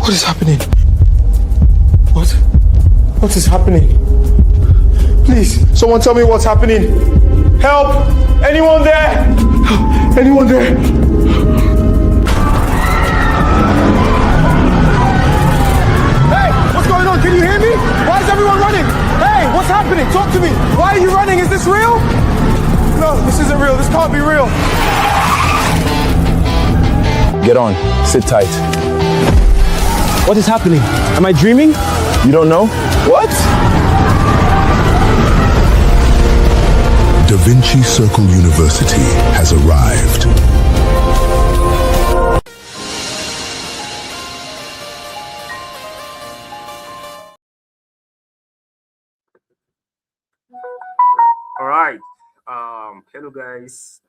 What is happening? What is happening? Please, someone tell me what's happening. Help! Anyone there? Anyone there? Hey, what's going on? Can you hear me? Why is everyone running? Hey, what's happening? Talk to me. Why are you running? Is this real? No, this isn't real. This can't be real. Get on. Sit tight. What is happening? Am I dreaming? You don't know? What? DaVinci Circle University has arrived. All right. Hello guys.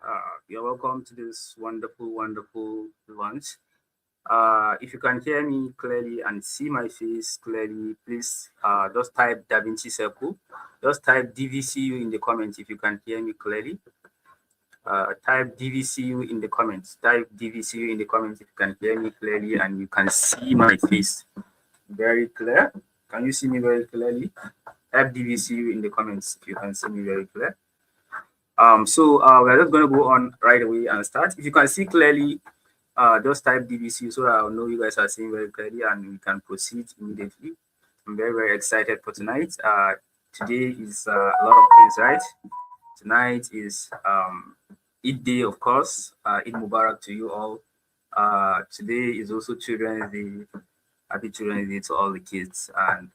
You're welcome to this wonderful launch. If you can hear me clearly and see my face clearly, please just type DaVinci Circle. Just type DVCU in the comments if you can hear me clearly. Type DVCU in the comments. Type DVCU in the comments if you can hear me clearly and you can see my face very clear. Can you see me very clearly? Type DVCU in the comments if you can see me very clear. So we're just going to go on right away and start. If you can see clearly, just type DVCU so that I'll know you guys are seeing very clearly and we can proceed immediately. I'm very excited for tonight. Today is a lot of things, right? Tonight is Eid Day, of course. Eid Mubarak to you all. Today is also Children's Day. Happy Children's Day to all the kids and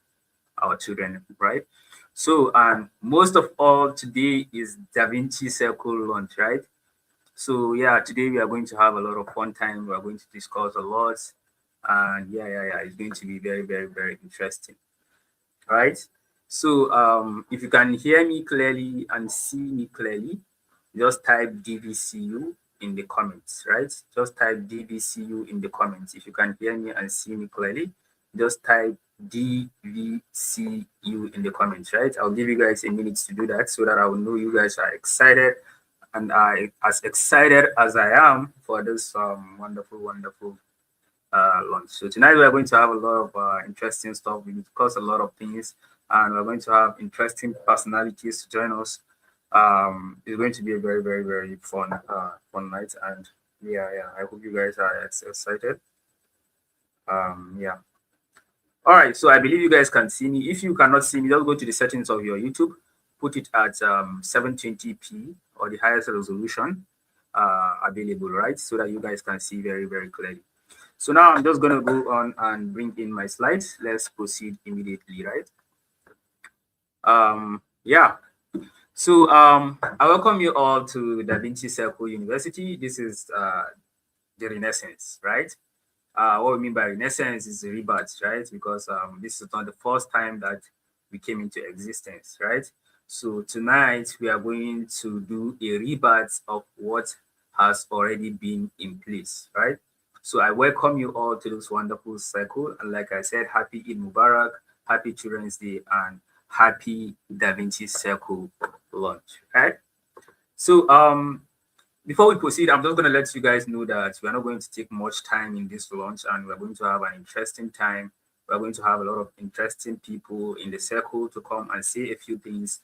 our children, right? So, most of all, today is DaVinci Circle launch, right? So, yeah, today we are going to have a lot of fun time. We are going to discuss a lot. And yeah, it's going to be very interesting, right? So, if you can hear me clearly and see me clearly, just type DVCU in the comments, right? Just type DVCU in the comments. If you can hear me and see me clearly, just type DVCU in the comments, right? I'll give you guys a minute to do that so that I will know you guys are excited and I as excited as I am for this wonderful launch. So tonight we are going to have a lot of interesting stuff. We discuss a lot of things and we're going to have interesting personalities to join us. It's going to be a very fun night, and yeah, I hope you guys are excited. Yeah. All right, so I believe you guys can see me. If you cannot see me, just go to the settings of your YouTube, put it at 720p or the highest resolution available, right? So that you guys can see very clearly. So now I'm just going to go on and bring in my slides. Let's proceed immediately, right? Yeah. So I welcome you all to DaVinci Circle University. This is the Renaissance, right? What we mean by Renaissance is the rebirth, right? Because this is not the first time that we came into existence, right? So tonight we are going to do a rebirth of what has already been in place, right? So I welcome you all to this wonderful cycle. And like I said, happy Eid Mubarak, happy Children's Day, and happy DaVinci Circle launch, right? So before we proceed, I'm just going to let you guys know that we are not going to take much time in this launch and we're going to have an interesting time. We're going to have a lot of interesting people in the circle to come and say a few things.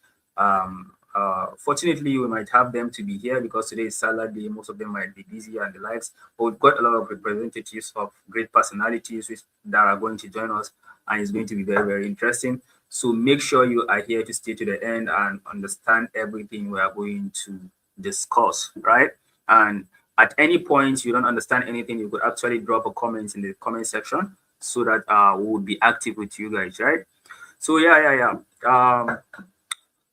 Fortunately, we might have them to be here because today is Saturday. Most of them might be busy and the likes, but we've got a lot of representatives of great personalities that are going to join us, and it's going to be very interesting. So make sure you are here to stay to the end and understand everything we are going to discuss, right? And at any point you don't understand anything, you could actually drop a comment in the comment section so that we will be active with you guys, right? So yeah.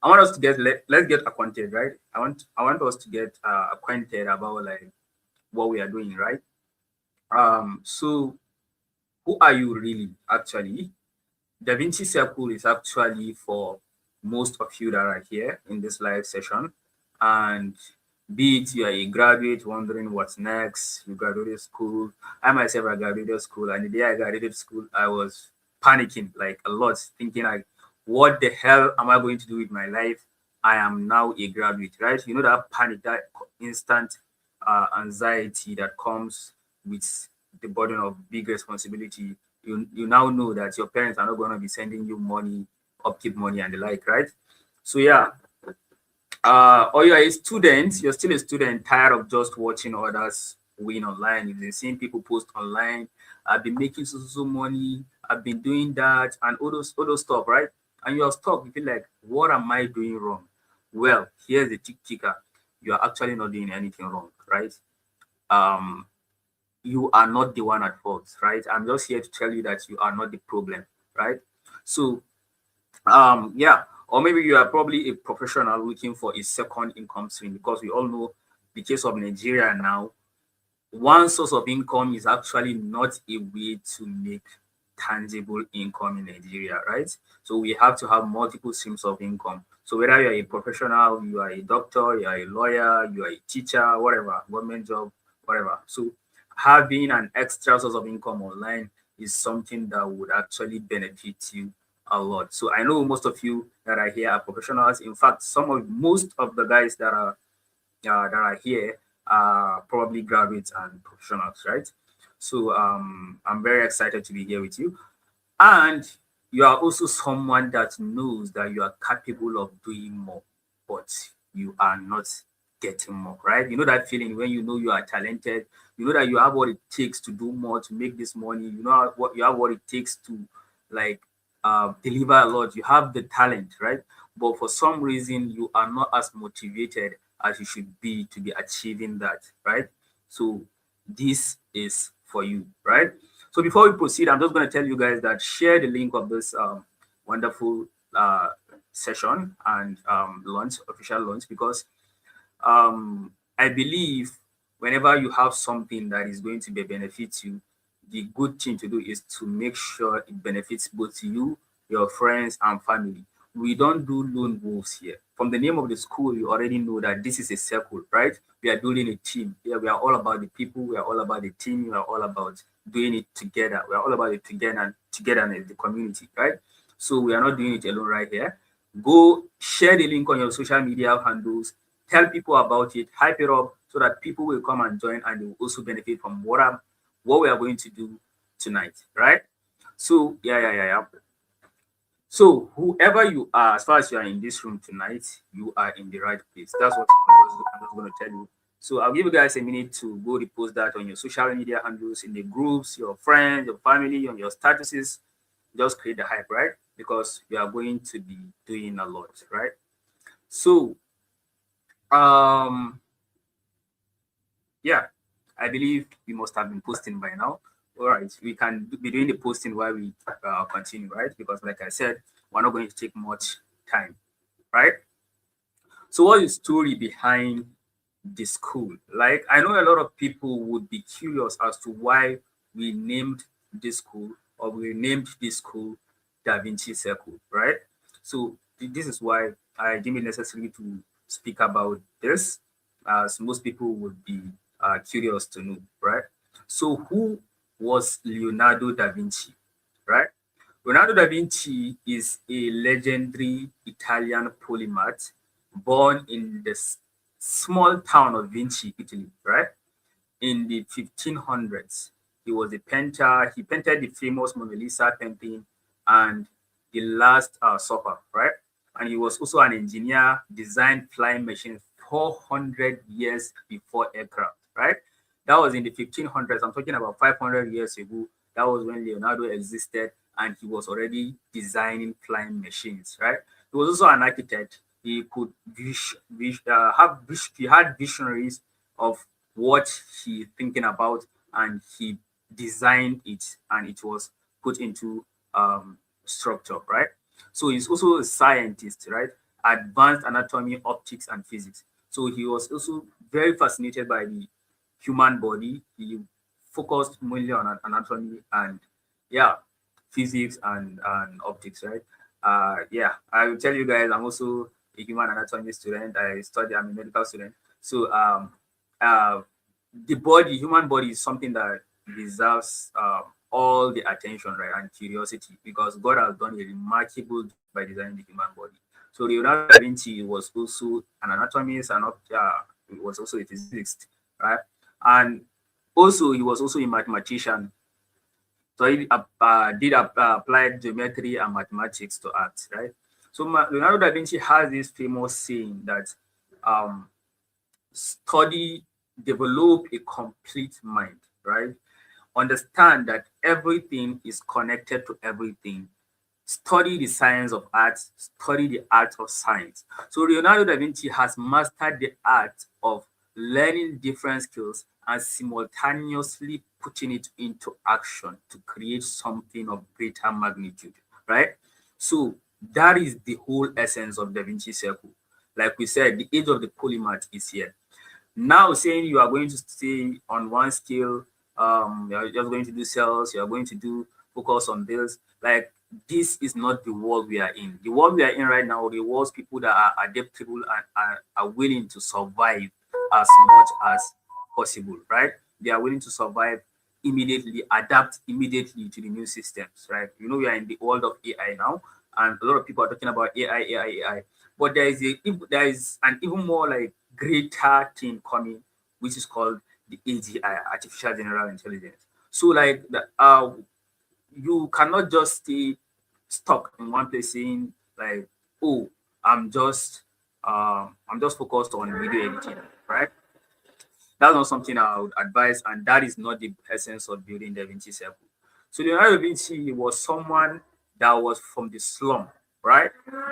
I want us to let's get acquainted, right? I want us to get acquainted about like what we are doing, right? So who are you really actually? DaVinci Circle is actually for most of you that are here in this live session, and be it you are a graduate wondering what's next, you graduated school. I myself, I graduated school, and the day I graduated school, I was panicking like a lot, thinking like, what the hell am I going to do with my life? I am now a graduate, right? You know, that panic, that instant anxiety that comes with the burden of big responsibility you now know that your parents are not going to be sending you money, upkeep money, and the like, right? So yeah, or you are a student, you're still a student, tired of just watching others win online. You've been seeing people post online, I've been making so money, I've been doing that, and all those stuff, right? And you're stuck. You feel like, what am I doing wrong? Well, here's the kicker: you are actually not doing anything wrong, right? Um, you are not the one at fault, right? I'm just here to tell you that you are not the problem, right? So yeah, or maybe you are probably a professional looking for a second income stream, because we all know the case of Nigeria now. One source of income is actually not a way to make tangible income in Nigeria, right? So we have to have multiple streams of income. So whether you're a professional, you are a doctor, you are a lawyer, you are a teacher, whatever, government job, whatever. So having an extra source of income online is something that would actually benefit you a lot. So I know most of you that are here are professionals. In fact, most of the guys that are here are probably graduates and professionals, right? So I'm very excited to be here with you. And you are also someone that knows that you are capable of doing more, but you are not getting more, right? You know that feeling when you know you are talented, you know that you have what it takes to do more, to make this money, you know what you have what it takes to like deliver a lot. You have the talent, right? But for some reason, you are not as motivated as you should be to be achieving that, right? So this is for you, right? So before we proceed, I'm just going to tell you guys that share the link of this wonderful session and official launch, because I believe whenever you have something that is going to be benefit you, the good thing to do is to make sure it benefits both you, your friends, and family. We don't do lone wolves here. From the name of the school, you already know that this is a circle, right? We are building a team. Yeah, we are all about the people. We are all about the team. We are all about doing it together. We are all about it togetherness, the community, right? So we are not doing it alone right here. Go share the link on your social media handles. Tell people about it. Hype it up so that people will come and join, and they will also benefit from what we are going to do tonight, right? So yeah. So whoever you are, as far as you are in this room tonight, you are in the right place. That's what I'm just going to tell you. So I'll give you guys a minute to go repost that on your social media handles, in the groups, your friends, your family, on your statuses. Just create the hype, right? Because you are going to be doing a lot, right? So yeah, I believe we must have been posting by now. All right, we can be doing the posting while we continue, right? Because like I said, we're not going to take much time, right? So what is the story behind the school? Like, I know a lot of people would be curious as to why we named this school, or we named this school DaVinci Circle, right? So this is why I deem it necessary to speak about this, as most people would be curious to know, right? So who was Leonardo da Vinci, right? Leonardo da Vinci is a legendary Italian polymath born in the small town of Vinci, Italy, right? In the 1500s. He was a painter. He painted the famous Mona Lisa painting and the Last Supper, right? And he was also an engineer, designed flying machines 400 years before aircraft, right? That was in the 1500s. I'm talking about 500 years ago. That was when Leonardo existed, and he was already designing flying machines, right? He was also an architect. He could he had visionaries of what he thinking about, and he designed it, and it was put into structure, right? So he's also a scientist, right? Advanced anatomy, optics, and physics. So he was also very fascinated by the human body. He focused mainly on anatomy and yeah, physics and optics, right? Yeah, I will tell you guys, I'm also a human anatomy student. I'm a medical student. So the human body is something that deserves all the attention, right, and curiosity, because God has done a remarkable job by designing the human body. So Leonardo da Vinci was also an anatomist, and he was also a physicist, right? And also he was also a mathematician. So he did apply geometry and mathematics to art, right? So Leonardo da Vinci has this famous saying that study, develop a complete mind, right? Understand that everything is connected to everything. Study the science of art, study the art of science. So Leonardo da Vinci has mastered the art of learning different skills and simultaneously putting it into action to create something of greater magnitude, right? So that is the whole essence of Da Vinci Circle. Like we said, the age of the polymath is here. Now saying you are going to stay on one skill, you're just going to do sales, you're going to do focus on this, like this is not the world we are in. The world we are in right now rewards people that are adaptable and are willing to survive as much as possible, right? They are willing to survive immediately, adapt immediately to the new systems, right? You know, we are in the world of AI now, and a lot of people are talking about AI. But there is an even more like greater thing coming, which is called the AGI, artificial general intelligence. So like you cannot just stay stuck in one place saying like, oh, I'm just focused on video editing, right? That's not something I would advise, and that is not the essence of building Da Vinci Circle. So Leonardo da Vinci was someone that was from the slum, right?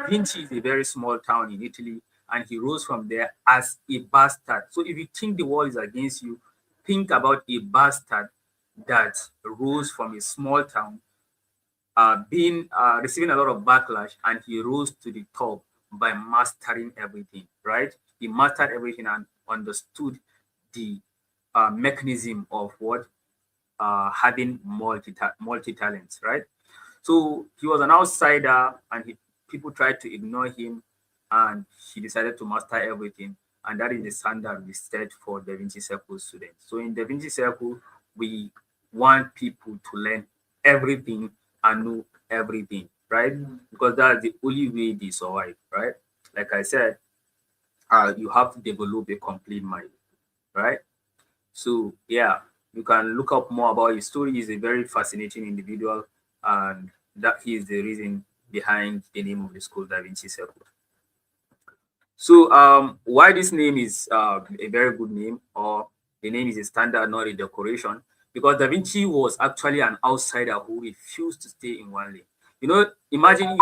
Vinci is a very small town in Italy, and he rose from there as a bastard. So if you think the world is against you, think about a bastard that rose from a small town, being receiving a lot of backlash, and he rose to the top by mastering everything, right? He mastered everything and understood the mechanism of what having multi talents, right? So he was an outsider, and people tried to ignore him, and he decided to master everything, and that is the standard we set for Da Vinci Circle students. So in Da Vinci Circle, we want people to learn everything and know everything, right? Because that's the only way they survive, right? Like I said, you have to develop a complete mind, right? So yeah, you can look up more about his story. He's a very fascinating individual, and that he is the reason behind the name of the school, Da Vinci Circle. So why this name is a very good name, or the name is a standard, not a decoration, because Da Vinci was actually an outsider who refused to stay in one lane. You know, imagine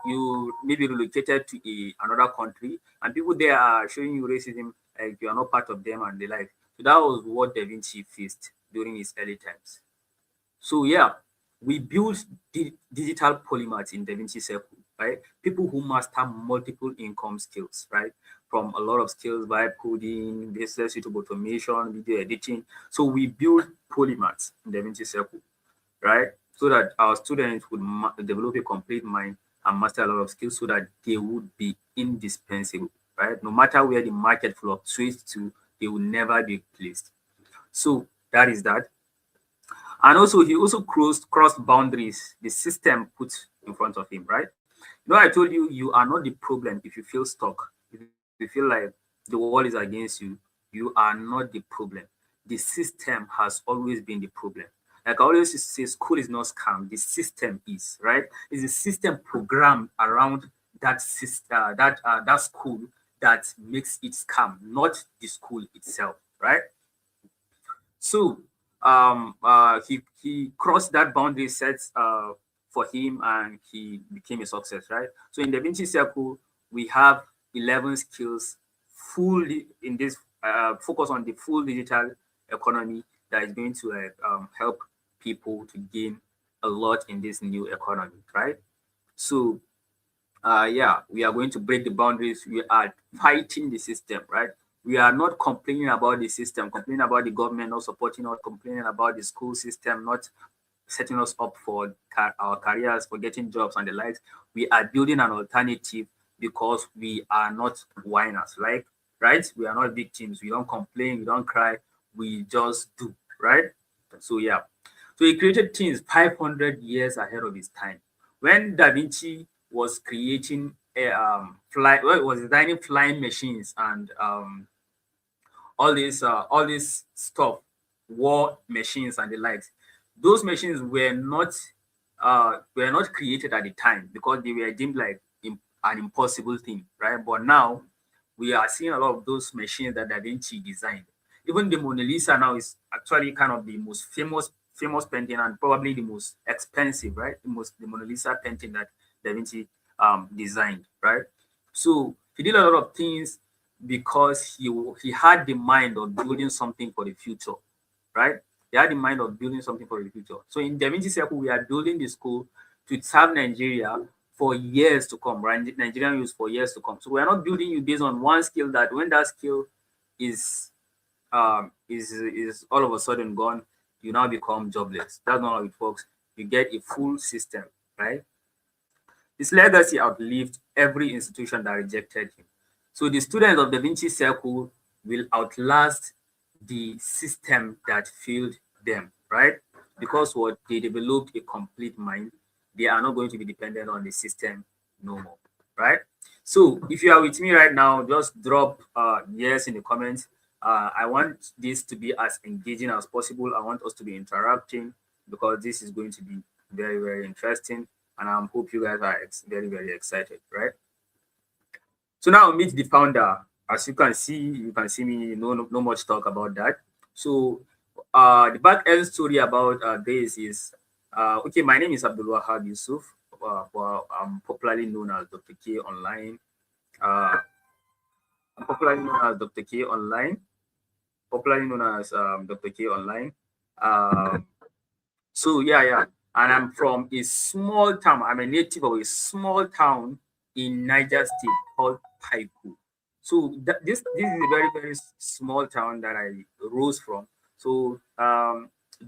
you maybe relocated to another country, and people there are showing you racism, like you are not part of them and the like. So that was what Da Vinci faced during his early times. So yeah, we built digital polymaths in Da Vinci Circle, right? People who master multiple income skills, right? From a lot of skills by coding, business suitable automation, video editing. So we build polymaths in Da Vinci Circle, right? So that our students would develop a complete mind and master a lot of skills so that they would be indispensable, right? No matter where the market fluctuates to, they will never be replaced. So that is that. And also, he also crossed boundaries the system put in front of him, right? You know, I told you, you are not the problem if you feel stuck. If you feel like the world is against you, you are not the problem. The system has always been the problem. Like I always used to say, school is not scam. The system is, right? It's a system programmed around that system, that school that makes it scam, not the school itself, right? So he crossed that boundary set for him, and he became a success, right? So in Da Vinci Circle, we have 11 skills fully in this focus on the full digital economy that is going to help people to gain a lot in this new economy, right? So yeah, we are going to break the boundaries. We are fighting the system, right? We are not complaining about the system, complaining about the government not supporting us, complaining about the school system not setting us up for our careers, for getting jobs and the likes. We are building an alternative because we are not whiners, like, right? We are not victims. We don't complain, we don't cry, we just do, right? So yeah. So he created things 500 years ahead of his time. When Da Vinci was creating was designing flying machines and all this stuff, war machines and the likes, those machines were not created at the time because they were deemed like an impossible thing, right? But now we are seeing a lot of those machines that Da Vinci designed. Even the Mona Lisa now is actually kind of the most famous painting and probably the most expensive, right? The Mona Lisa painting that Da Vinci designed, right? So he did a lot of things because he had the mind of building something for the future, right? He had the mind of building something for the future. So in DaVinci Circle, we are building the school to serve Nigeria for years to come, right? Nigerian youth for years to come. So we are not building you based on one skill that when that skill is all of a sudden gone, you now become jobless. That's not how it works. You get a full system, right? His legacy outlived every institution that rejected him. So the students of DaVinci Circle will outlast the system that failed them, right? Because what they developed a complete mind, they are not going to be dependent on the system no more, right? So if you are with me right now, just drop yes in the comments. I want this to be as engaging as possible. I want us to be interacting because this is going to be very, very interesting. And I hope you guys are very, very excited, right? So now meet the founder. As you can see me, no much talk about that. So the back end story about this is, okay, my name is Abdul Wahab Yusuf. Well, I'm popularly known as Dr. K Online. I'm popularly known as Dr. K Online. Popularly known as Dr. K Online. So yeah. And I'm from a small town. I'm a native of a small town in Niger State called Paiku. So this is a very, very small town that I rose from. So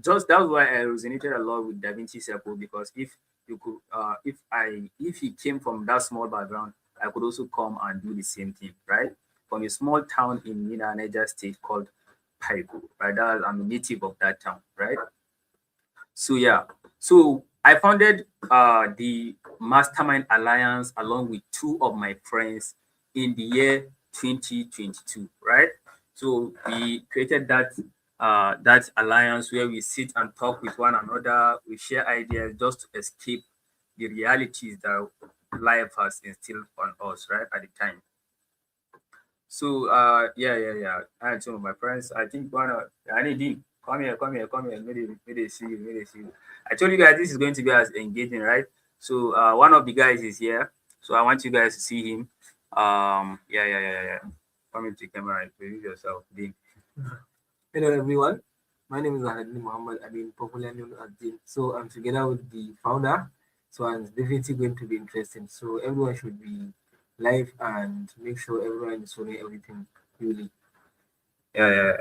just that's why I resonated a lot with DaVinci Circle, because if you could if he came from that small background, I could also come and do the same thing, right? From a small town in Niger State called Paiku, right? I'm a native of that town, right? So yeah. So I founded the Mastermind Alliance along with two of my friends in the year 2022, right? So we created that alliance where we sit and talk with one another, we share ideas just to escape the realities that life has instilled on us, right, at the time. So yeah. I had some of my friends. I think I need come here. May they see you. I told you guys this is going to be as engaging, right? So one of the guys is here. So I want you guys to see him. Yeah. Come into the camera and introduce yourself, Dean. Hello everyone. My name is Ahadni Muhammad. I've been popularly known as Dean. So I'm together with the founder. So it's definitely going to be interesting. So everyone should be live and make sure everyone is following everything really. Yeah.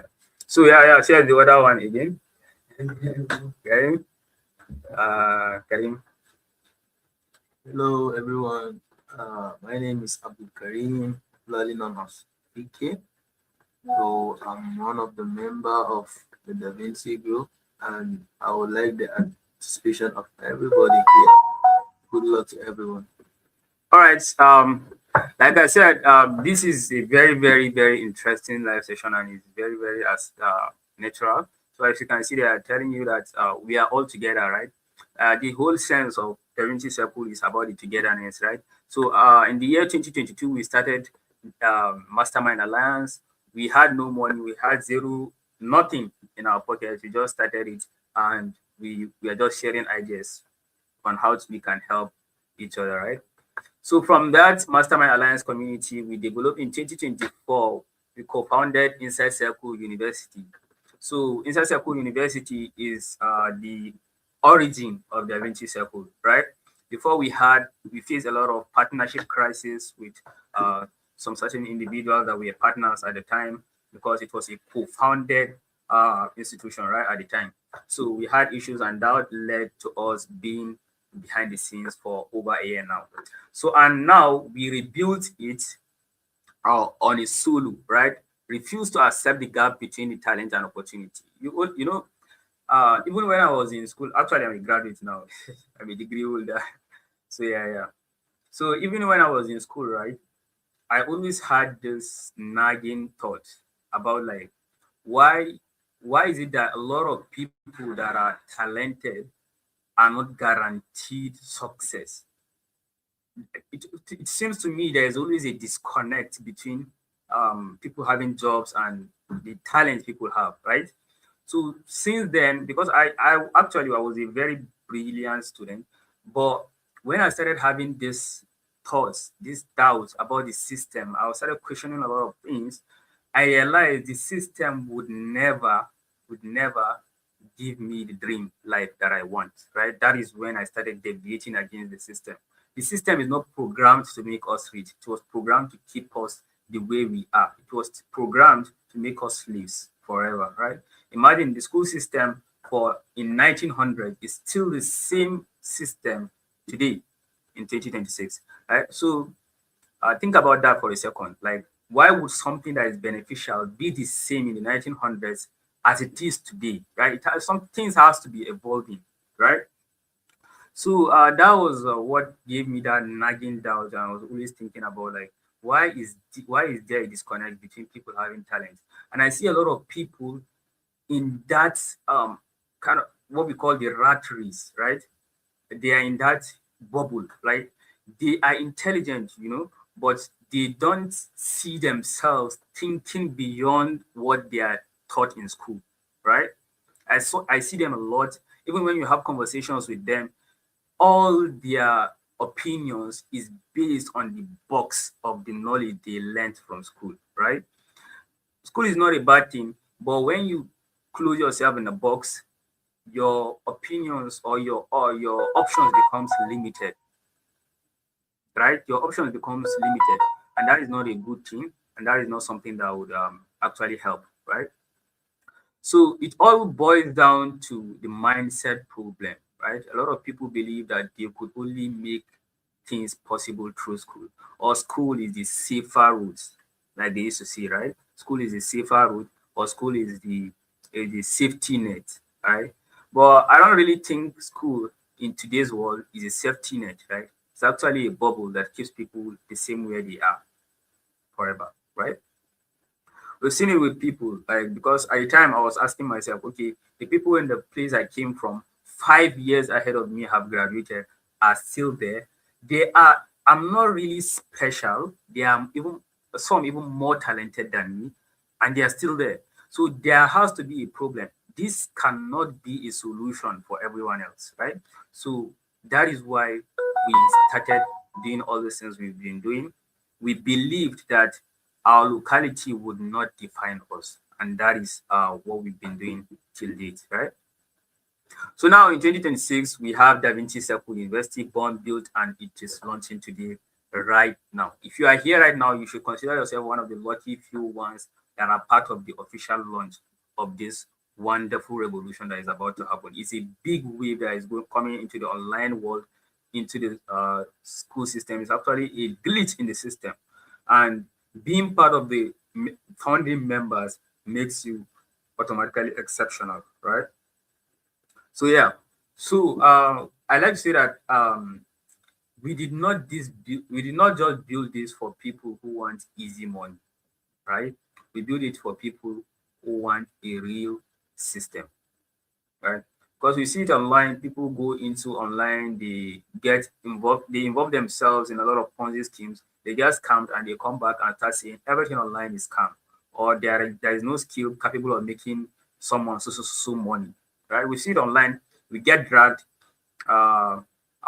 So yeah. Share the other one again. Karim. Karim. Hello everyone. My name is Abdul Karim, popularly known as PK. So I'm one of the member of the DaVinci group, and I would like the participation of everybody here. Good luck to everyone. All right. Like I said, this is a very, very, very interesting live session, and it's very, very natural. So as you can see, they are telling you that we are all together, right? The whole sense of DaVinci Circle is about the togetherness, right? So in the year 2022, we started Mastermind Alliance. We had no money, we had nothing in our pockets. We just started it, and we are just sharing ideas on how we can help each other, right? So from that Mastermind Alliance community, we developed in 2024, we co-founded Inside Circle University. So Inside Circle University is the origin of DaVinci Circle, right? Before we faced a lot of partnership crisis with some certain individuals that were partners at the time, because it was a co-founded institution, right, at the time. So we had issues, and that led to us being behind the scenes for over a year now. So, and now we rebuilt it on a solo, right? Refuse to accept the gap between the talent and opportunity. You know, even when I was in school, actually I'm a graduate now, I'm a degree holder. So yeah. So even when I was in school, right, I always had this nagging thought about like, why why is it that a lot of people that are talented are not guaranteed success? It seems to me there's always a disconnect between people having jobs and the talent people have, right? So since then, because I actually I was a very brilliant student, but when I started having these thoughts, these doubts about the system, I started questioning a lot of things. I realized the system would never give me the dream life that I want, right? That is when I started debating against the system. The system is not programmed to make us rich. It was programmed to keep us the way we are. It was programmed to make us slaves forever, right? Imagine the school system for in 1900 is still the same system today in 2026, right? So think about that for a second. Like, why would something that is beneficial be the same in the 1900s as it is today, right? Some things has to be evolving, right? So that was what gave me that nagging doubt, and I was always thinking about like why is there a disconnect between people having talent, and I see a lot of people in that kind of what we call the rat race, right? They are in that bubble, right? They are intelligent, but they don't see themselves thinking beyond what they are taught in school, right? I see them a lot. Even when you have conversations with them, all their opinions is based on the box of the knowledge they learned from school, right? School is not a bad thing, but when you close yourself in a box, your opinions or your options becomes limited, right? Your options becomes limited, and that is not a good thing, and that is not something that would actually help, right? So it all boils down to the mindset problem, right? A lot of people believe that they could only make things possible through school, or school is the safer route, like they used to say, right? School is the safer route, or school is the safety net, right? But I don't really think school in today's world is a safety net, right? It's actually a bubble that keeps people the same way they are forever, right? We've seen it with people, like because at the time I was asking myself, okay, the people in the place I came from 5 years ahead of me have graduated are still there. I'm not really special. They are even more talented than me, and they are still there. So there has to be a problem. This cannot be a solution for everyone else, right? So that is why we started doing all the things we've been doing. We believed that our locality would not define us, and that is what we've been doing till date, right? So now in 2026, we have DaVinci Circle University born, built, and it is launching today, right now. If you are here right now, you should consider yourself one of the lucky few ones that are part of the official launch of this wonderful revolution that is about to happen. It's a big wave that is coming into the online world, into the school system. It's actually a glitch in the system, and being part of the founding members makes you automatically exceptional, right? So yeah, so I like to say that we did not just build this for people who want easy money, right? We build it for people who want a real system, right? Because we see it online, people go into online, they get involved, they involve themselves in a lot of Ponzi schemes. They get scammed and they come back and start saying everything online is scam, or there is no skill capable of making someone so money, right? We see it online, we get dragged, our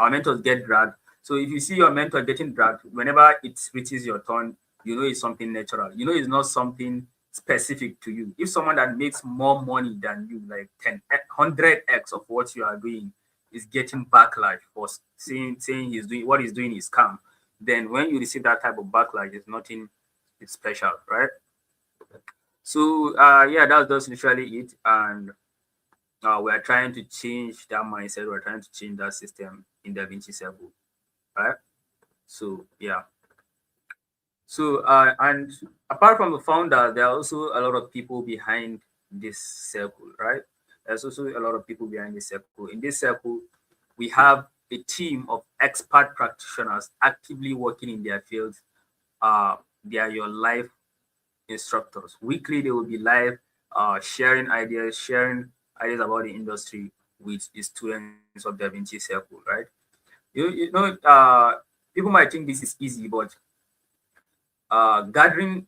mentors get dragged. So if you see your mentor getting dragged, whenever it reaches your turn, you know it's something natural. You know it's not something specific to you. If someone that makes more money than you, like 10, 100x of what you are doing, is getting backlash for saying he's doing what he's doing is scam, then when you receive that type of backlash, it's nothing it's special, right? So yeah, that's literally it. And we are trying to change that mindset. We're trying to change that system in DaVinci Circle, right? So yeah. So and apart from the founder, there are also a lot of people behind this circle, right? There's also a lot of people behind this circle. In this circle, we have a team of expert practitioners actively working in their fields. They are your live instructors. Weekly, they will be live sharing ideas about the industry with the students of DaVinci Circle, right? You know, people might think this is easy, but gathering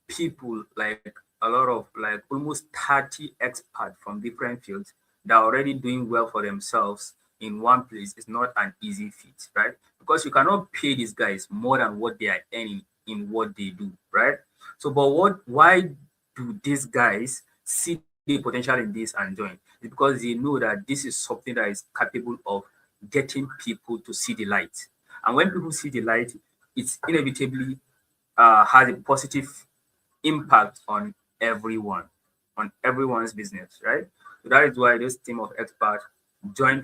people like a lot of like almost 30 experts from different fields that are already doing well for themselves in one place is not an easy feat, right? Because you cannot pay these guys more than what they are earning in what they do, right? So, but why do these guys see the potential in this and join? It's because they know that this is something that is capable of getting people to see the light. And when people see the light, it's inevitably has a positive impact on everyone's business, right? So that is why this team of experts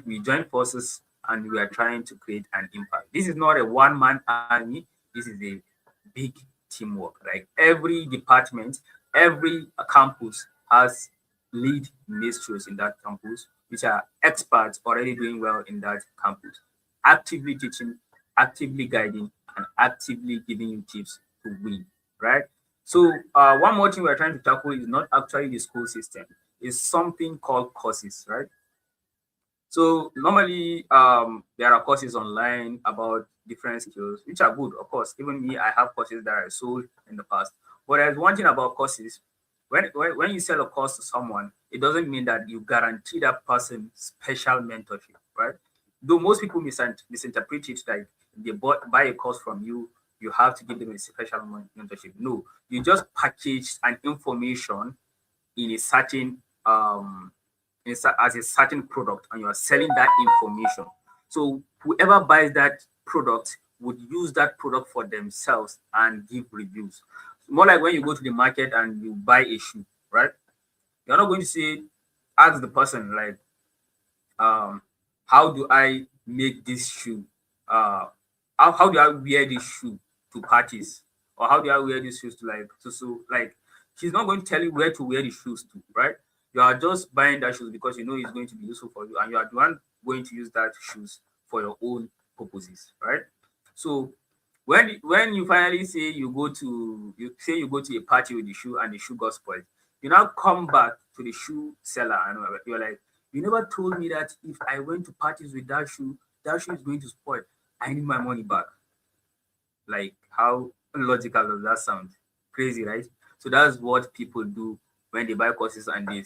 we joined forces and we are trying to create an impact. This is not a one-man army, this is a big teamwork. Like every department, every campus has lead ministries in that campus, which are experts already doing well in that campus, actively teaching, actively guiding, and actively giving you tips to win, right? So one more thing we're trying to tackle is not actually the school system. It's something called courses, right? So normally there are courses online about different skills, which are good, of course. Even me, I have courses that I sold in the past. But there's one thing about courses. When you sell a course to someone, it doesn't mean that you guarantee that person special mentorship, right? Though most people misinterpret it like they buy a course from you, you have to give them a special mentorship. No, you just package an information in a certain as a certain product, and you are selling that information. So whoever buys that product would use that product for themselves and give reviews. More like when you go to the market and you buy a shoe, right? You're not going to say, ask the person like, how do I make this shoe? How do I wear this shoe to parties? Or how do I wear these shoes to like she's not going to tell you where to wear the shoes to, right? You are just buying that shoes because you know it's going to be useful for you, and you are the one going to use that shoes for your own purposes, right? So when you finally say you go to a party with the shoe and the shoe got spoiled, you now come back to the shoe seller and you're like, you never told me that if I went to parties with that shoe is going to spoil. I need my money back. Like, how illogical does that sound? Crazy, right? So that's what people do when they buy courses and they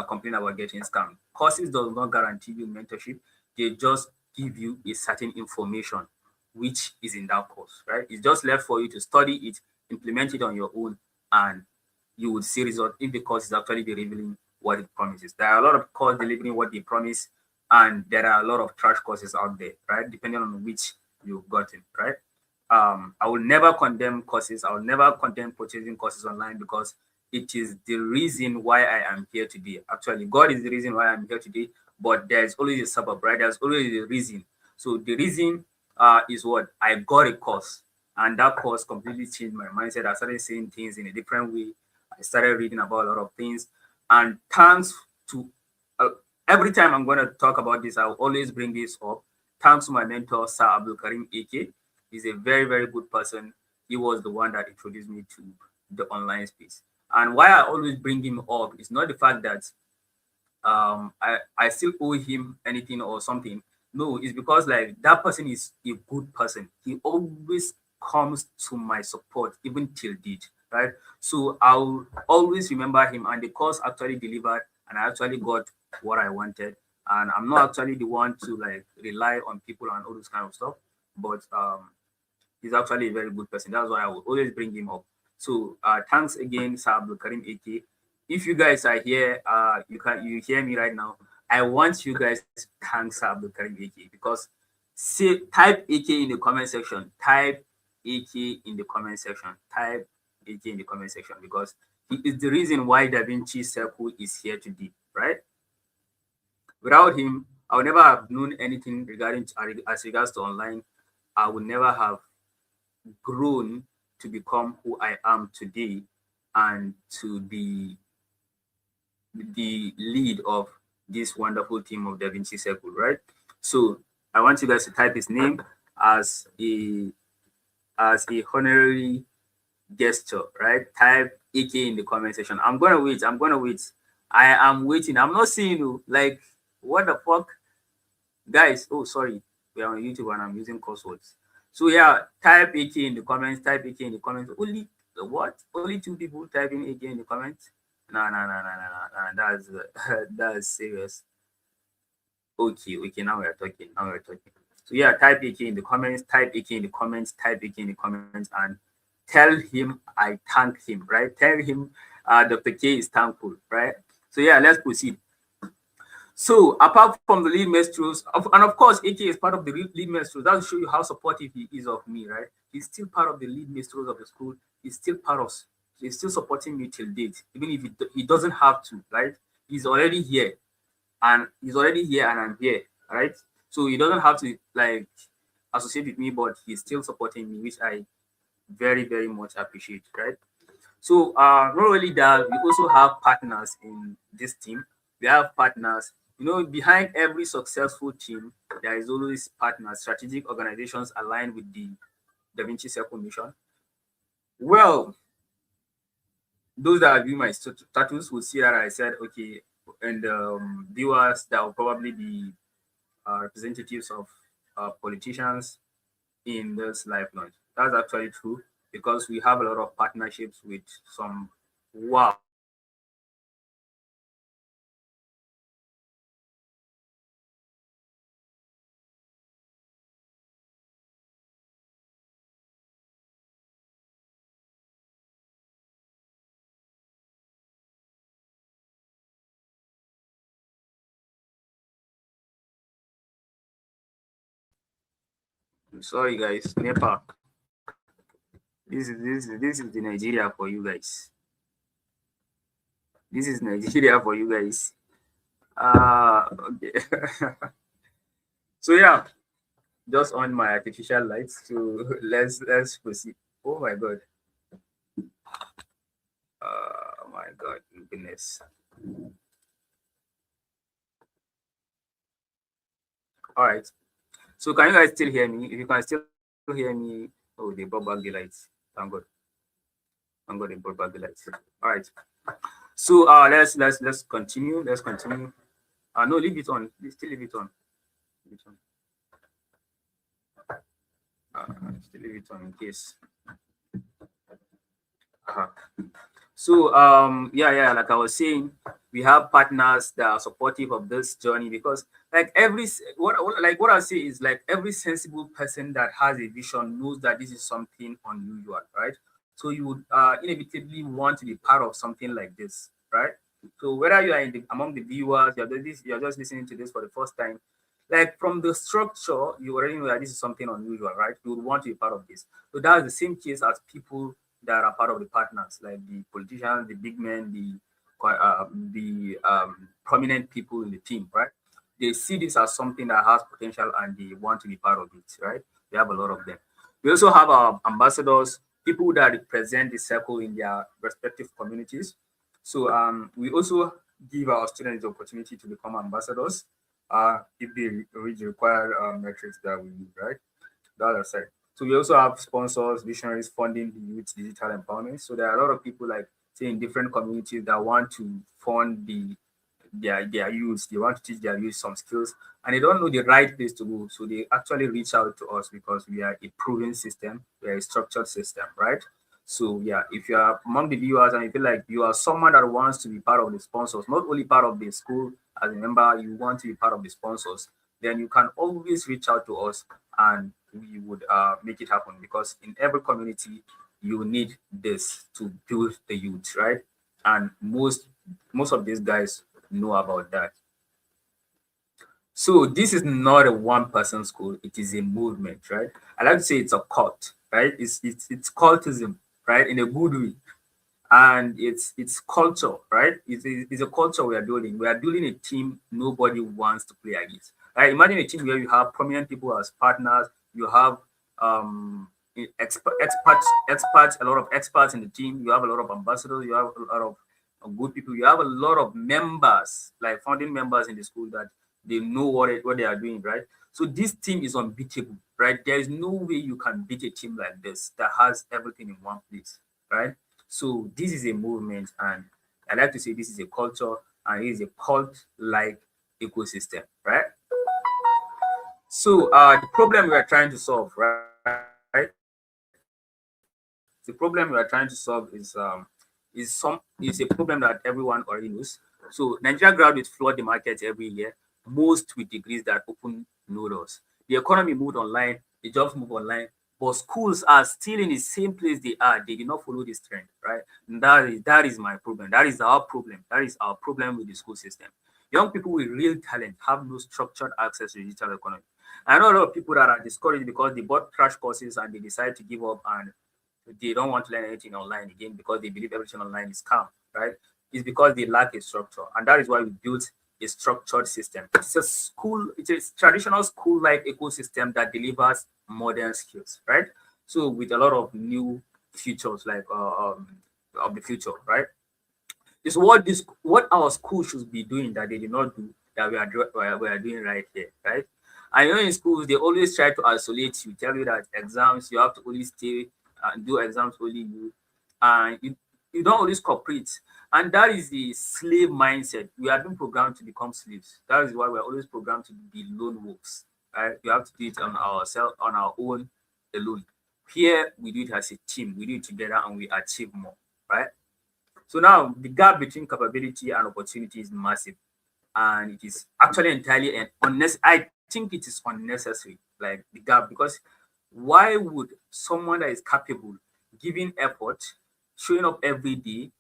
complain about getting scammed. Courses does not guarantee you mentorship. They just give you a certain information which is in that course, right? It's just left for you to study it, implement it on your own, and you would see results if the course is actually delivering what it promises. There are a lot of courses delivering what they promise, and there are a lot of trash courses out there, right? Depending on which you've gotten, right? I will never condemn courses. I will never condemn purchasing courses online because it is the reason why I am here today. Actually, God is the reason why I'm here today, but there's always a suburb, right? There's always a reason. So the reason is what? I got a course, and that course completely changed my mindset. I started seeing things in a different way. I started reading about a lot of things, and thanks to every time I'm going to talk about this, I will always bring this up. Thanks to my mentor, Sir Abdul Karim AK. He's a very, very good person. He was the one that introduced me to the online space. And why I always bring him up is not the fact that I still owe him anything or something. No, it's because like that person is a good person. He always comes to my support, even till date, right? So I'll always remember him, and the course actually delivered, and I actually got what I wanted. And I'm not actually the one to like rely on people and all this kind of stuff, but he's actually a very good person. That's why I will always bring him up. So thanks again, Sir Abdul Karim AK. If you guys are here, you hear me right now. I want you guys to thank Sir Abdul Karim AK because type AK in the comment section. Type AK in the comment section. Type AK in the comment section because he is the reason why DaVinci Circle is here today, right? Without him, I would never have known anything as regards to online. I would never have grown to become who I am today and to be the lead of this wonderful team of DaVinci Circle, right? So I want you guys to type his name as a honorary gesture, right? Type AK in the comment section. I'm gonna wait. I am waiting. I'm not seeing you. Like, what the fuck? Guys, oh sorry. We are on YouTube and I'm using curse words. So yeah, type AK in the comments, type AK in the comments. Only what? Only 2 people typing AK in the comments? No. That's that's serious. Okay, now we're talking. So yeah, type AK in the comments, type AK in the comments, type AK in the comments, and tell him I thank him, right? Tell him Dr. K is thankful, right? So yeah, let's proceed. So apart from the lead maestros, and of course, AK is part of the lead maestros. That will show you how supportive he is of me, right? He's still part of the lead maestros of the school. He's still part of, he's still supporting me till date, even if he doesn't have to, right? He's already here, and I'm here, right? So he doesn't have to like associate with me, but he's still supporting me, which I very, very much appreciate, right? So not only that, we also have partners in this team. We have partners, you know, behind every successful team, there is always partners, strategic organizations aligned with the DaVinci Circle mission. Well, those that view my status will see that I said, okay, and viewers that will probably be representatives of politicians in this live launch. That's actually true because we have a lot of partnerships with some wow. I'm sorry guys, Nepal. This is the Nigeria for you guys. This is Nigeria for you guys. Okay. So yeah, just on my artificial lights. So let's proceed. Oh my god. My god, goodness. All right. So can you guys still hear me? If you can still hear me, oh, they brought back the lights. Thank God. Thank God they brought back the lights. All right. So let's continue. Let's continue. No, leave it on. Still leave it on. Leave it on. Still leave it on in case. So yeah, like I was saying, we have partners that are supportive of this journey because like what I say is like every sensible person that has a vision knows that this is something unusual, right? So you would inevitably want to be part of something like this, right? So whether you are among the viewers, you're just listening to this for the first time, like from the structure, you already know that this is something unusual, right? You would want to be part of this. So that's the same case as people that are part of the partners, like the politicians, the big men, the prominent people in the team, right? They see this as something that has potential and they want to be part of it, right? We have a lot of them. We also have our ambassadors, people that represent the circle in their respective communities. So we also give our students the opportunity to become ambassadors if they reach the required metrics that we need, right? That's aside. So we also have sponsors, visionaries funding the youth digital empowerment. So there are a lot of people like say in different communities that want to fund their youth. They want to teach their youth some skills and they don't know the right place to go. So they actually reach out to us because we are a proven system, we are a structured system, right? So yeah, if you are among the viewers and you feel like you are someone that wants to be part of the sponsors, not only part of the school as a member, you want to be part of the sponsors, then you can always reach out to us and we would make it happen because in every community you need this to build the youth, right? And most of these guys know about that. So this is not a one-person school, it is a movement, right? I like to say it's a cult, right? It's cultism, right? In a good way. And it's culture, right? It's a culture we are building. We are building a team nobody wants to play against. Right? Imagine a team where you have prominent people as partners, you have experts, a lot of experts in the team, you have a lot of ambassadors, you have a lot of good people, you have a lot of members, like founding members in the school that they know what they are doing, right? So this team is unbeatable, right? There is no way you can beat a team like this that has everything in one place, right? So this is a movement, and I like to say this is a culture, and it is a cult-like ecosystem, right? So the problem we are trying to solve, right? The problem we are trying to solve is a problem that everyone already knows. So Nigeria graduates flood the market every year, most with degrees that open no doors. The economy moved online, the jobs move online, but schools are still in the same place they are. They did not follow this trend, right? And that is my problem. That is our problem. That is our problem with the school system. Young people with real talent have no structured access to digital economy. I know a lot of people that are discouraged because they bought crash courses and they decide to give up, and they don't want to learn anything online again because they believe everything online is scam, right? It's because they lack a structure. And that is why we built a structured system. It's a school, it's a traditional school-like ecosystem that delivers modern skills, right? So with a lot of new features like of the future, right? It's what our school should be doing that they did not do that we are doing right here, right? I know in schools they always try to isolate you, tell you that exams you have to only stay and do exams only you, and you don't always cooperate. And that is the slave mindset. We have been programmed to become slaves. That is why we're always programmed to be lone wolves. Right? You have to do it on ourselves, on our own, alone. Here we do it as a team. We do it together and we achieve more. Right? So now the gap between capability and opportunity is massive. And it is actually entirely unnecessary. I think it is unnecessary, like the gap, because why would someone that is capable, giving effort, showing up every day,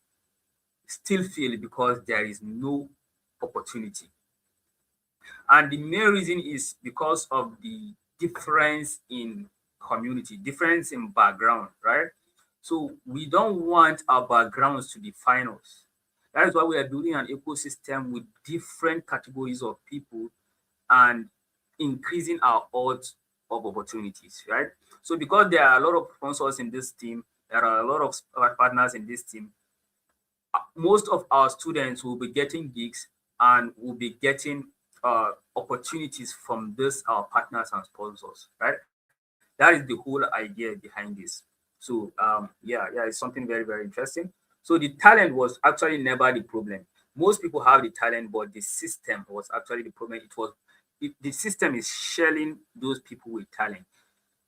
still fail because there is no opportunity? And the main reason is because of the difference in community, difference in background, right? So we don't want our backgrounds to define us. That is why we are building an ecosystem with different categories of people and increasing our odds of opportunities, right? So because there are a lot of sponsors in this team, there are a lot of partners in this team, most of our students will be getting gigs and will be getting opportunities from this our partners and sponsors, right? That is the whole idea behind this. So yeah, it's something very, very interesting. So the talent was actually never the problem. Most people have the talent, but the system was actually the problem. The system is shelling those people with talent.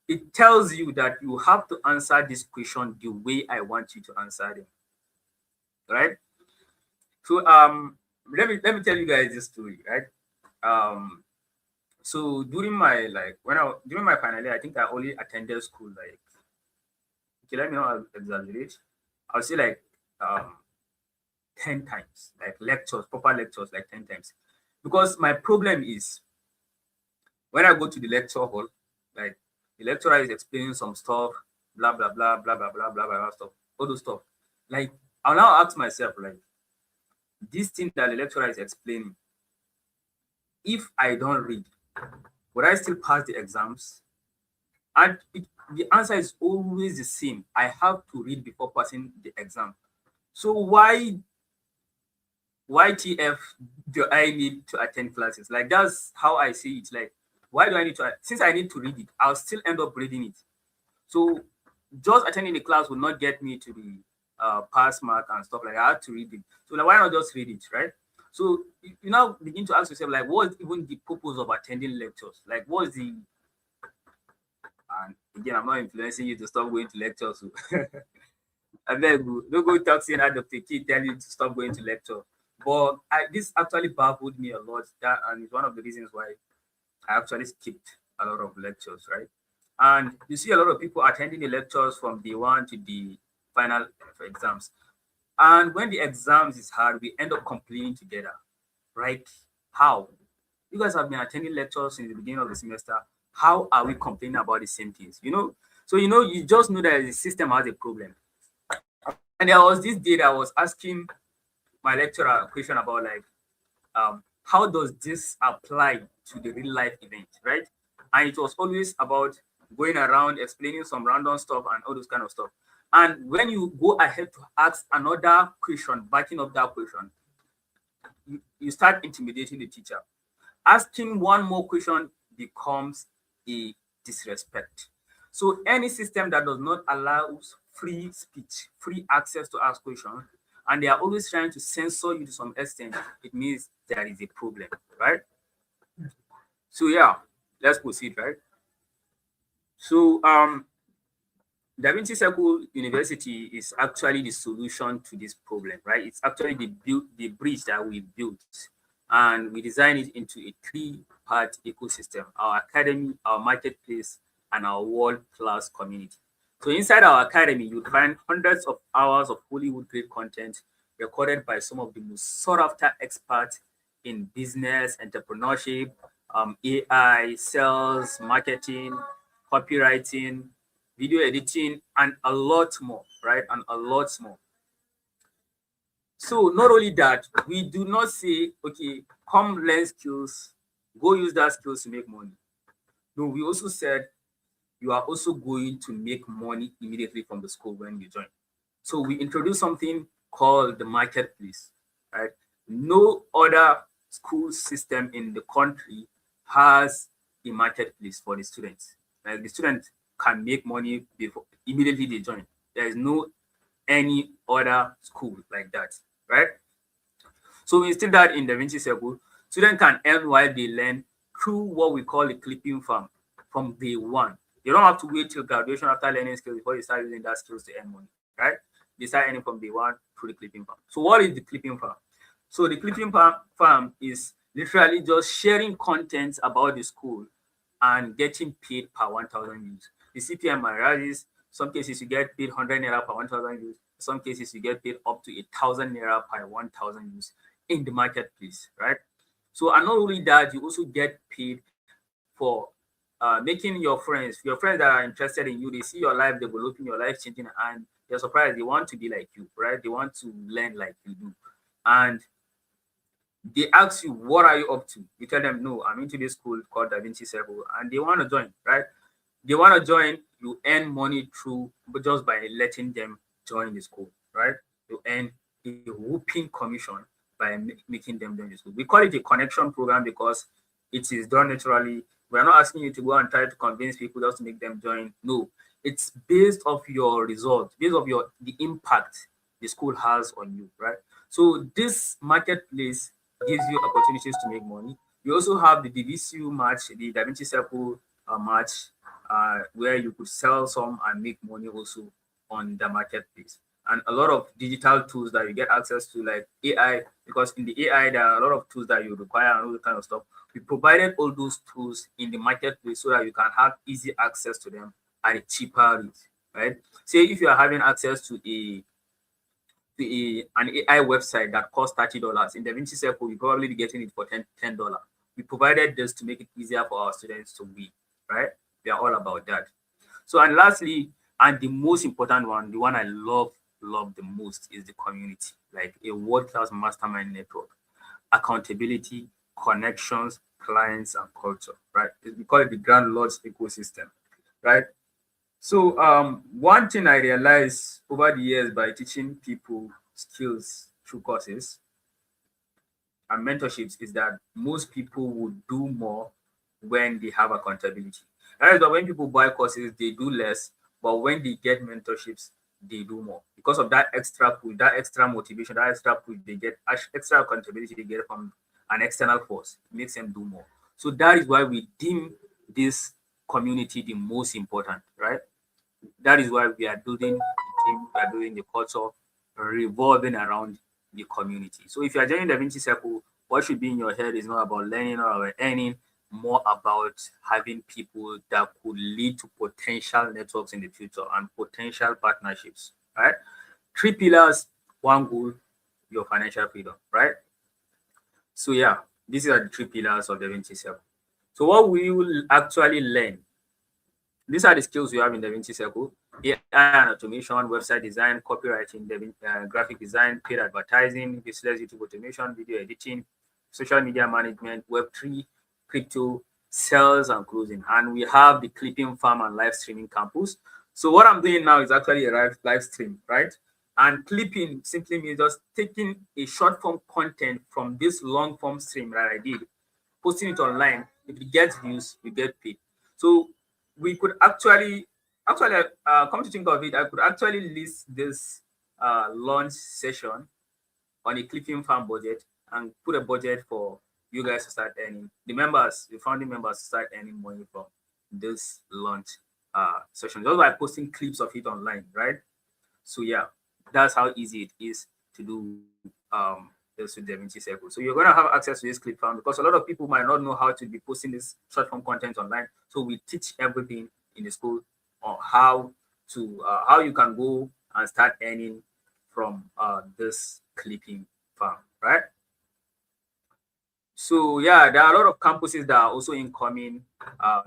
It tells you that you have to answer this question the way I want you to answer them, right? So let me tell you guys this story, right? So during my during my final year, I think I only attended school like, okay, let me not exaggerate. I'll say like 10 times, like lectures, proper lectures, like 10 times. Because my problem is when I go to the lecture hall, like the lecturer is explaining some stuff, blah blah blah blah blah blah blah blah stuff, all those stuff. Like I'll now ask myself, like, this thing that the lecturer is explaining, if I don't read, would I still pass the exams? And the answer is always the same. I have to read before passing the exam. So why TF do I need to attend classes? Like that's how I see it. Like, why do I need to? Since I need to read it, I'll still end up reading it. So just attending the class will not get me to the pass mark and stuff like that. I have to read it. So like, why not just read it, right? So you now begin to ask yourself, like, what's even the purpose of attending lectures? Like, what's the? And again, I'm not influencing you to stop going to lectures. So. I beg you, don't go talk saying that Dr. K tell you to stop going to lecture. But this actually baffled me a lot. And it's one of the reasons why I actually skipped a lot of lectures, right? And you see a lot of people attending the lectures from day one to the final exams. And when the exams is hard, we end up complaining together, right? How? You guys have been attending lectures since the beginning of the semester. How are we complaining about the same things? So you just know that the system has a problem. And there was this day that I was asking my lecturer a question about like, how does this apply to the real life event, right? And it was always about going around explaining some random stuff and all those kind of stuff. And when you go ahead to ask another question, backing up that question, you start intimidating the teacher. Asking one more question becomes a disrespect. So any system that does not allow free speech, free access to ask questions, and they are always trying to censor you to some extent, it means there is a problem, right? So yeah, let's proceed, right? So DaVinci Circle University is actually the solution to this problem, right? It's actually the bridge that we built, and we designed it into a three-part ecosystem: our academy, our marketplace, and our world-class community. So inside our academy, you'll find hundreds of hours of Hollywood-grade content recorded by some of the most sought-after experts in business, entrepreneurship, AI, sales, marketing, copywriting, video editing, and a lot more, right? And a lot more. So not only that, we do not say, okay, come learn skills, go use that skills to make money. No, we also said you are also going to make money immediately from the school when you join. So we introduced something called the marketplace, right? No other school system in the country has a marketplace for the students. Like the students can make money before immediately they join. There is no any other school like that, right? So we instill that in DaVinci Circle. Students can earn while they learn through what we call a clipping farm from day one. You don't have to wait till graduation after learning skills before you start using that skills to earn money, right? They start earning from day one through the clipping farm. So what is the clipping farm? So the clipping farm is literally just sharing content about the school and getting paid per 1,000 views. The CPM arises. Some cases you get paid 100 naira per 1,000 views. Some cases you get paid up to 1,000 naira per 1,000 views in the marketplace, right? So and not only that, you also get paid for making your friends that are interested in you, they see your life developing, your life changing, and they're surprised. They want to be like you, right? They want to learn like you do. And they ask you, what are you up to? You tell them, no, I'm into this school called DaVinci Circle, and they want to join, right? They want to join, you earn money through, but just by letting them join the school, right? You earn a whooping commission by making them join the school. We call it a connection program because it is done naturally. We're not asking you to go and try to convince people just to make them join. No, it's based off your results, based off the impact the school has on you, right? So this marketplace gives you opportunities to make money. You also have the DVCU match, the DaVinci Circle match, where you could sell some and make money also on the marketplace. And a lot of digital tools that you get access to, like AI, because in the AI, there are a lot of tools that you require and all that kind of stuff. We provided all those tools in the marketplace so that you can have easy access to them at a cheaper rate, right? Say if you are having access to an AI website that costs $30, in DaVinci Circle, you'll probably be getting it for $10. We provided this to make it easier for our students to win, right? We are all about that. So, and lastly, and the most important one, the one I love the most, is the community, like a world-class mastermind network, accountability, connections, clients, and culture, right? We call it the Grand Lodge ecosystem, right? So one thing I realized over the years by teaching people skills through courses and mentorships is that most people would do more when they have accountability. That is why when people buy courses, they do less, but when they get mentorships, they do more because of that extra push, that extra motivation, that extra push they get, extra accountability they get from an external force. It makes them do more. So that is why we deem this community the most important, right? That is why we are building the team, we are doing the culture revolving around the community. So if you are joining the DaVinci Circle, what should be in your head is not about learning or about earning, more about having people that could lead to potential networks in the future and potential partnerships, right? 3 pillars, 1 goal, your financial freedom, right? So yeah, these are the 3 pillars of the DaVinci Circle. So what we will actually learn, these are the skills we have in the DaVinci Circle: AI and automation, website design, copywriting, graphic design, paid advertising, business YouTube automation, video editing, social media management, Web3, crypto, sales, and closing. And we have the clipping farm and live streaming campus. So what I'm doing now is actually a live stream, right? And clipping simply means just taking a short form content from this long form stream that I did, posting it online. If it gets views, we get paid. So we could actually Actually, come to think of it, I could actually list this launch session on a clipping farm budget and put a budget for you guys to start earning, the members, the founding members, to start earning money from this launch session just by posting clips of it online, right? So yeah, that's how easy it is to do this with DaVinci Circle. So you're gonna have access to this clip farm because a lot of people might not know how to be posting this short form content online. So we teach everything in the school on how you can go and start earning from this clipping farm, right? So yeah, there are a lot of campuses that are also incoming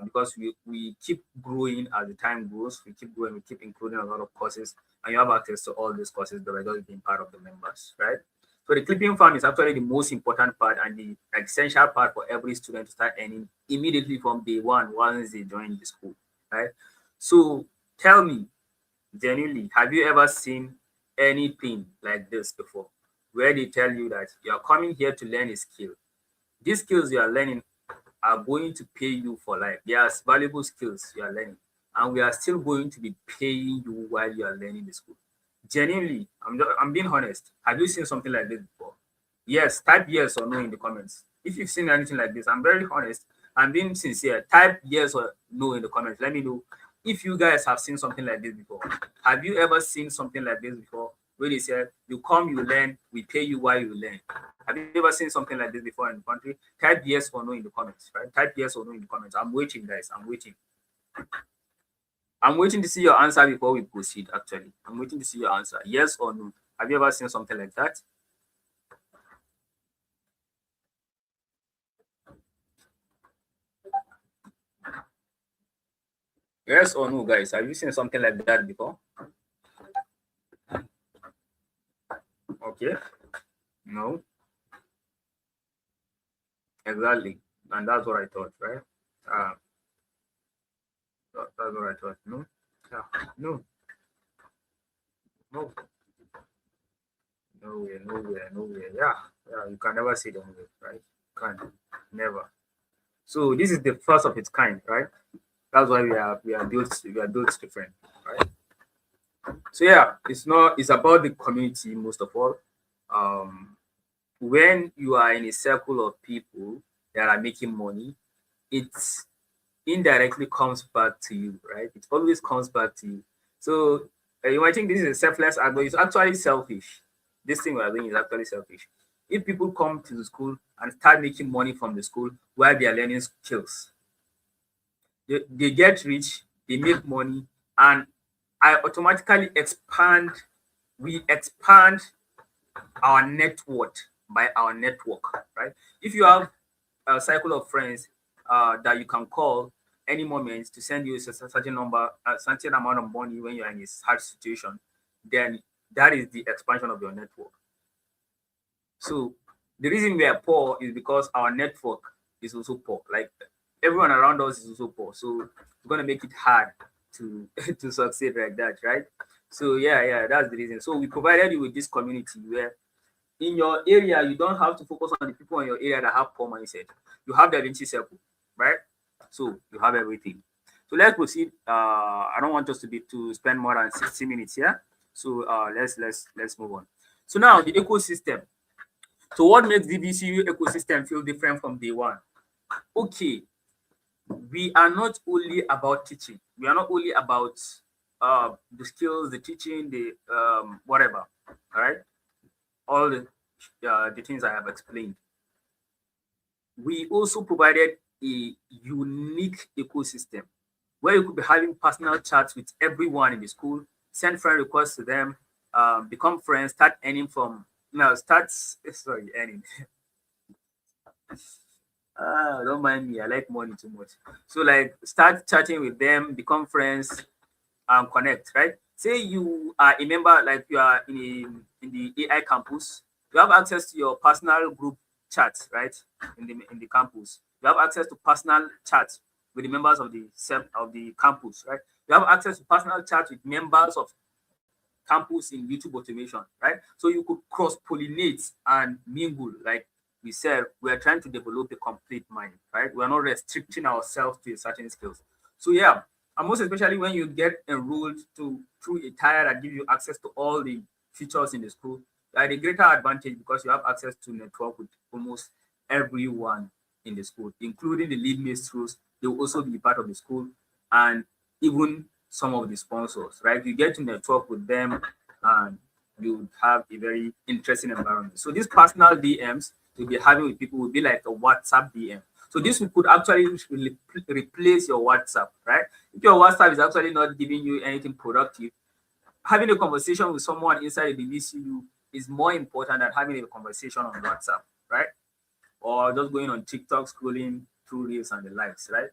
because we keep growing as the time goes. We keep growing, we keep including a lot of courses, and you have access to all these courses by just being part of the members, right? So the clipping farm is actually the most important part and the essential part for every student to start earning immediately from day one once they join the school, right? So tell me, genuinely, have you ever seen anything like this before, where they tell you that you're coming here to learn a skill? These skills you are learning are going to pay you for life. They are valuable skills you are learning, and we are still going to be paying you while you are learning the school. Genuinely, I'm being honest. Have you seen something like this before? Yes, type yes or no in the comments. If you've seen anything like this, I'm very honest. I'm being sincere. Type yes or no in the comments. Let me know if you guys have seen something like this before. Have you ever seen something like this before, where they say, you come, you learn, we pay you while you learn? Have you ever seen something like this before in the country? Type yes or no in the comments, right? Type yes or no in the comments. I'm waiting, guys. I'm waiting. I'm waiting to see your answer before we proceed, actually. I'm waiting to see your answer. Yes or no? Have you ever seen something like that? Yes or no, guys? Have you seen something like that before? Okay. No. Exactly. And that's what I thought, right? That's what I thought. No. Yeah. No. No. Nowhere, nowhere, nowhere. Yeah. Yeah. You can never see them, right? Can't. Never. So this is the first of its kind, right? That's why we are built different, right? So yeah, it's about the community most of all. When you are in a circle of people that are making money, it indirectly comes back to you, right? It always comes back to you. So you might think this is a selfless act, but it's actually selfish. This thing we are doing is actually selfish. If people come to the school and start making money from the school while they are learning skills, they get rich, they make money, and I automatically we expand our net worth by our network, right? If you have a cycle of friends that you can call any moment to send you a certain number, a certain amount of money when you're in a hard situation, then that is the expansion of your network. So the reason we are poor is because our network is also poor. Like everyone around us is also poor. So it's going to make it hard to to succeed like that, right? So yeah, that's the reason. So we provided you with this community where in your area, you don't have to focus on the people in your area that have poor mindset. You have the DaVinci Circle, right? So you have everything. So let's proceed. I don't want us to spend more than 60 minutes here. So let's move on. So now the ecosystem. So what makes DVCU ecosystem feel different from day one? Okay, we are not only about teaching. We are not only about the skills, the teaching, the whatever. All right, all the things I have explained. We also provided a unique ecosystem where you could be having personal chats with everyone in the school, send friend requests to them, become friends, start earning from earning. Don't mind me, I like money too much. So like start chatting with them, become friends, and connect, right? Say you are a member, like you are in the AI campus, you have access to your personal group chats, right? In the campus. You have access to personal chats with the members of the campus, right? You have access to personal chats with members of campus in YouTube automation, right? So you could cross-pollinate and mingle. Like we said, we are trying to develop a complete mind, right? We are not restricting ourselves to certain skills. So yeah, And most especially when you get enrolled through a tier that gives you access to all the features in the school, you are at a greater advantage because you have access to network with almost everyone in the school, including the lead maestros. They will also be part of the school, and even some of the sponsors, right? You get to network with them and you have a very interesting environment. So these personal DMs you'll be having with people will be like a WhatsApp DM. So this could actually replace your WhatsApp, right? If your WhatsApp is actually not giving you anything productive, having a conversation with someone inside the DVCU is more important than having a conversation on WhatsApp, right? Or just going on TikTok, scrolling through reels and the likes, right?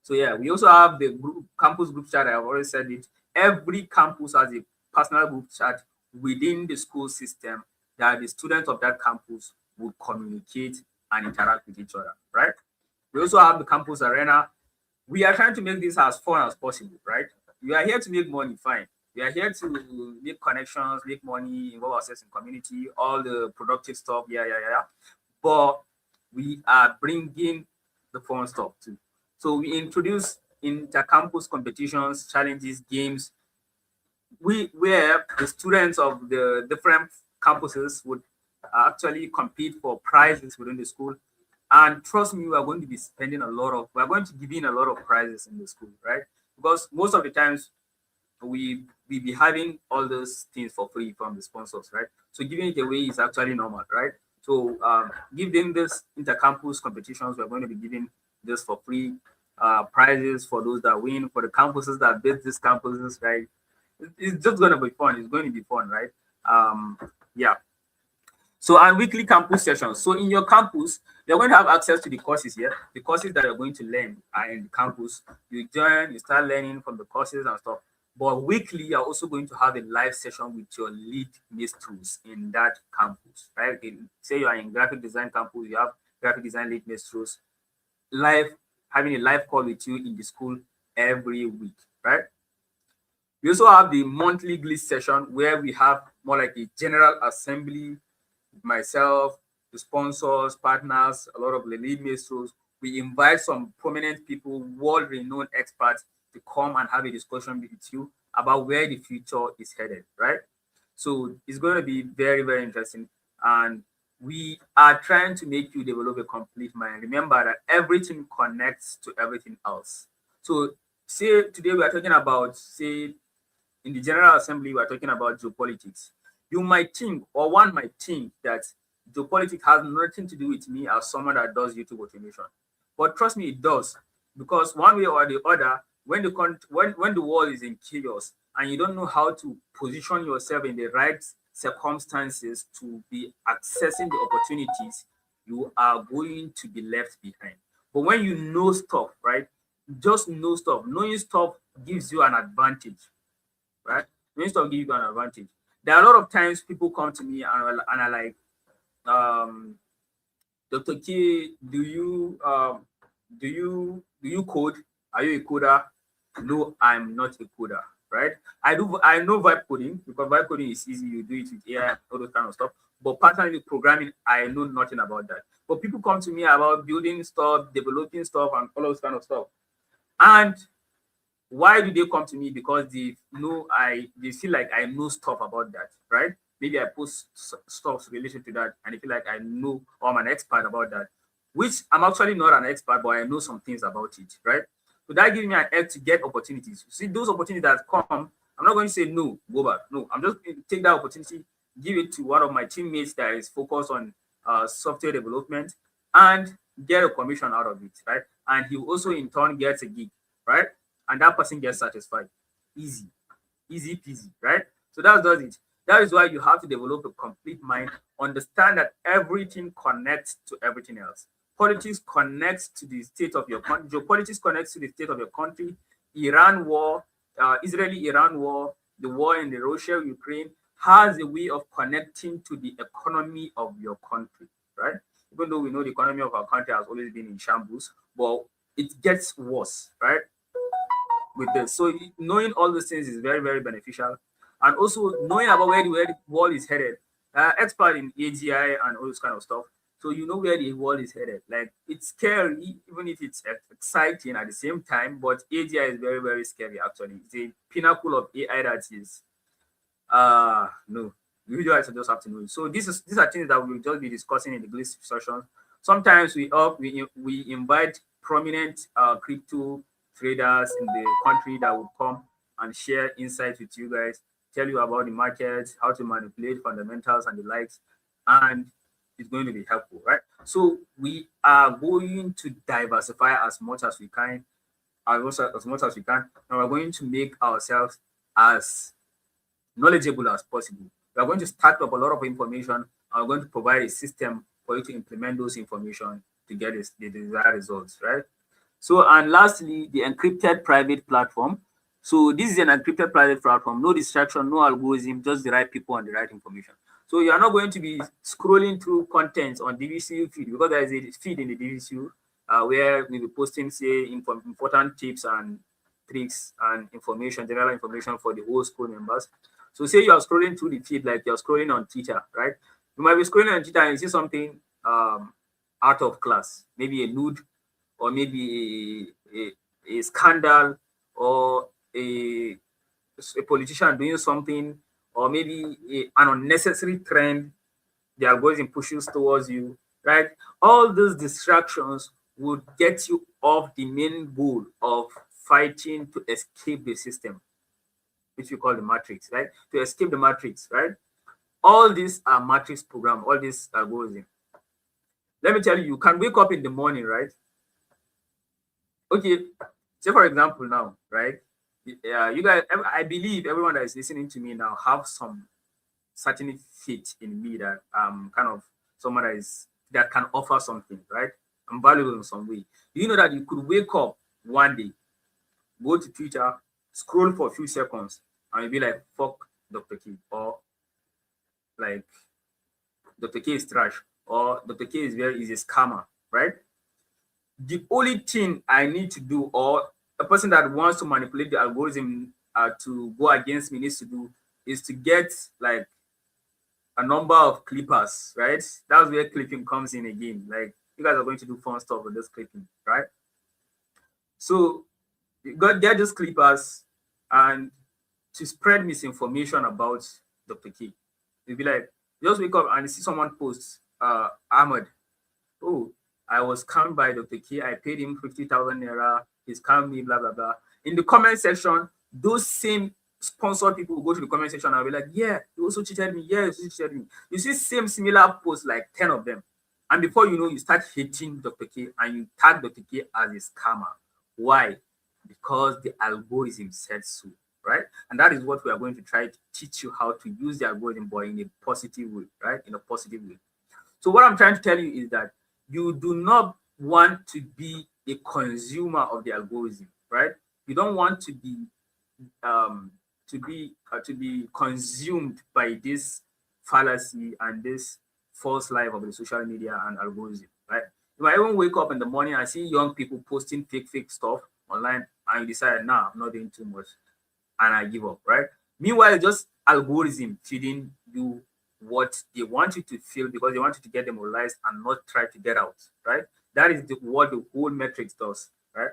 So yeah, we also have the campus group chat. I've already said it. Every campus has a personal group chat within the school system that the students of that campus will communicate and interact with each other, right? We also have the campus arena. We are trying to make this as fun as possible, right? You are here to make money, fine. We are here to make connections, make money, involve ourselves in community, all the productive stuff, yeah. But we are bringing the fun stuff too. So we introduce inter-campus competitions, challenges, games, where the students of the different campuses would actually compete for prizes within the school. And trust me, we are going to be spending we're going to give in a lot of prizes in the school, right? Because most of the times we be having all those things for free from the sponsors, right? So giving it away is actually normal, right? So give them this inter-campus competitions. We're going to be giving this for free, prizes for those that win, for the campuses that beat these campuses, right? It's just going to be fun. It's going to be fun, right? Yeah. So, and weekly campus sessions. So in your campus, you're going to have access to the courses here. The courses that you're going to learn are in the campus. You join, you start learning from the courses and stuff. But weekly, you're also going to have a live session with your lead maestros in that campus, right? Say you are in graphic design campus, you have graphic design lead maestros, having a live call with you in the school every week, right? We also have the monthly glitch session where we have more like a general assembly, myself, the sponsors, partners, a lot of the lead maestros. We invite some prominent people, world-renowned experts to come and have a discussion with you about where the future is headed, right? So it's going to be very, very interesting. And we are trying to make you develop a complete mind. Remember that everything connects to everything else. So say today we are talking about, say, in the General Assembly, we are talking about geopolitics. You might think, or one might think, that geopolitics has nothing to do with me as someone that does YouTube automation. But trust me, it does. Because one way or the other, when the world is in chaos and you don't know how to position yourself in the right circumstances to be accessing the opportunities, you are going to be left behind. But when you know stuff, right? Just know stuff. Knowing stuff gives you an advantage, right? Knowing stuff gives you an advantage. There are a lot of times people come to me and are like, Dr. K, do you code? Are you a coder? No, I'm not a coder, right? I know vibe coding because vibe coding is easy. You do it with AI, all those kind of stuff. But personally, programming, I know nothing about that. But people come to me about building stuff, developing stuff, and all those kind of stuff. And why do they come to me? Because they feel like I know stuff about that, right? Maybe I post stuff related to that, and they feel like I know, or I'm an expert about that, which I'm actually not an expert, but I know some things about it, right? So that gives me an edge to get opportunities. See, those opportunities that come, I'm not going to say no, go back. No, I'm just going to take that opportunity, give it to one of my teammates that is focused on software development, and get a commission out of it, right? And he also in turn gets a gig, right? And that person gets satisfied. Easy peasy, right? So that does it. That is why you have to develop a complete mind, understand that everything connects to everything else. Politics connects to the state of your country. Geopolitics connects to the state of your country. Iran war, Israeli-Iran war, the war in the Russia-Ukraine has a way of connecting to the economy of your country, right? Even though we know the economy of our country has always been in shambles, but it gets worse, right? With this. So knowing all these things is very, very beneficial. And also knowing about where the world is headed. Expert in AGI and all this kind of stuff. So you know where the world is headed. Like, it's scary, even if it's exciting at the same time, but AGI is very, very scary actually. It's a pinnacle of AI that is no, you guys just have to know. So these are things that we'll just be discussing in the English session. Sometimes we invite prominent crypto traders in the country that will come and share insights with you guys, tell you about the markets, how to manipulate fundamentals and the likes, and it's going to be helpful, right? So we are going to diversify as much as we can, as much as we can, and we're going to make ourselves as knowledgeable as possible. We are going to start up a lot of information, and we're going to provide a system for you to implement those information to get the desired results, right? So, and lastly, the encrypted private platform. So this is an encrypted private platform, no distraction, no algorithm, just the right people and the right information. So you are not going to be scrolling through content on DVCU feed, because there is a feed in the DVCU where we'll be posting, say, important tips and tricks and information, general information for the whole school members. So say you are scrolling through the feed, like you're scrolling on Twitter, right? You might be scrolling on Twitter and you see something out of class, maybe a nude, or maybe a scandal, or a politician doing something, or maybe an unnecessary trend the algorithm pushes towards you, right? All those distractions would get you off the main goal of fighting to escape the system, which we call the matrix, right? To escape the matrix, right? All these are matrix program, all these algorithms. Let me tell you, you can wake up in the morning, right? Okay, say for example now, right? You guys, I believe everyone that is listening to me now have some certain fit in me that I'm kind of someone that can offer something, right? I'm valuable in some way. Do you know that you could wake up one day, go to Twitter, scroll for a few seconds, and you'll be like, fuck Dr. K, or like Dr. K is trash, or Dr. K is a scammer, right? The only thing I need to do, or a person that wants to manipulate the algorithm to go against me needs to do, is to get like a number of clippers, right? That's where clipping comes in again. Like, you guys are going to do fun stuff with this clipping, right? So you got get these clippers and to spread misinformation about Dr. K. You'll be like, just wake up and see someone post, Ahmed, oh, I was scammed by Dr. K. I paid him 50,000 naira. He scammed me, blah, blah, blah. In the comment section, those same sponsored people will go to the comment section and be like, yeah, you also cheated me. Yeah, you also cheated me. You see similar posts, like 10 of them. And before you know, you start hating Dr. K and you tag Dr. K as a scammer. Why? Because the algorithm said so, right? And that is what we are going to try to teach you, how to use the algorithm, but in a positive way, right? In a positive way. So what I'm trying to tell you is that you do not want to be a consumer of the algorithm, right? You don't want to be consumed by this fallacy and this false life of the social media and algorithm, right? You might even wake up in the morning and see young people posting fake stuff online, and you decide, nah, I'm not doing too much, and I give up, right? Meanwhile, just algorithm feeding you what they want you to feel, because they want you to get demoralized and not try to get out, right? That is what the whole metrics does, right?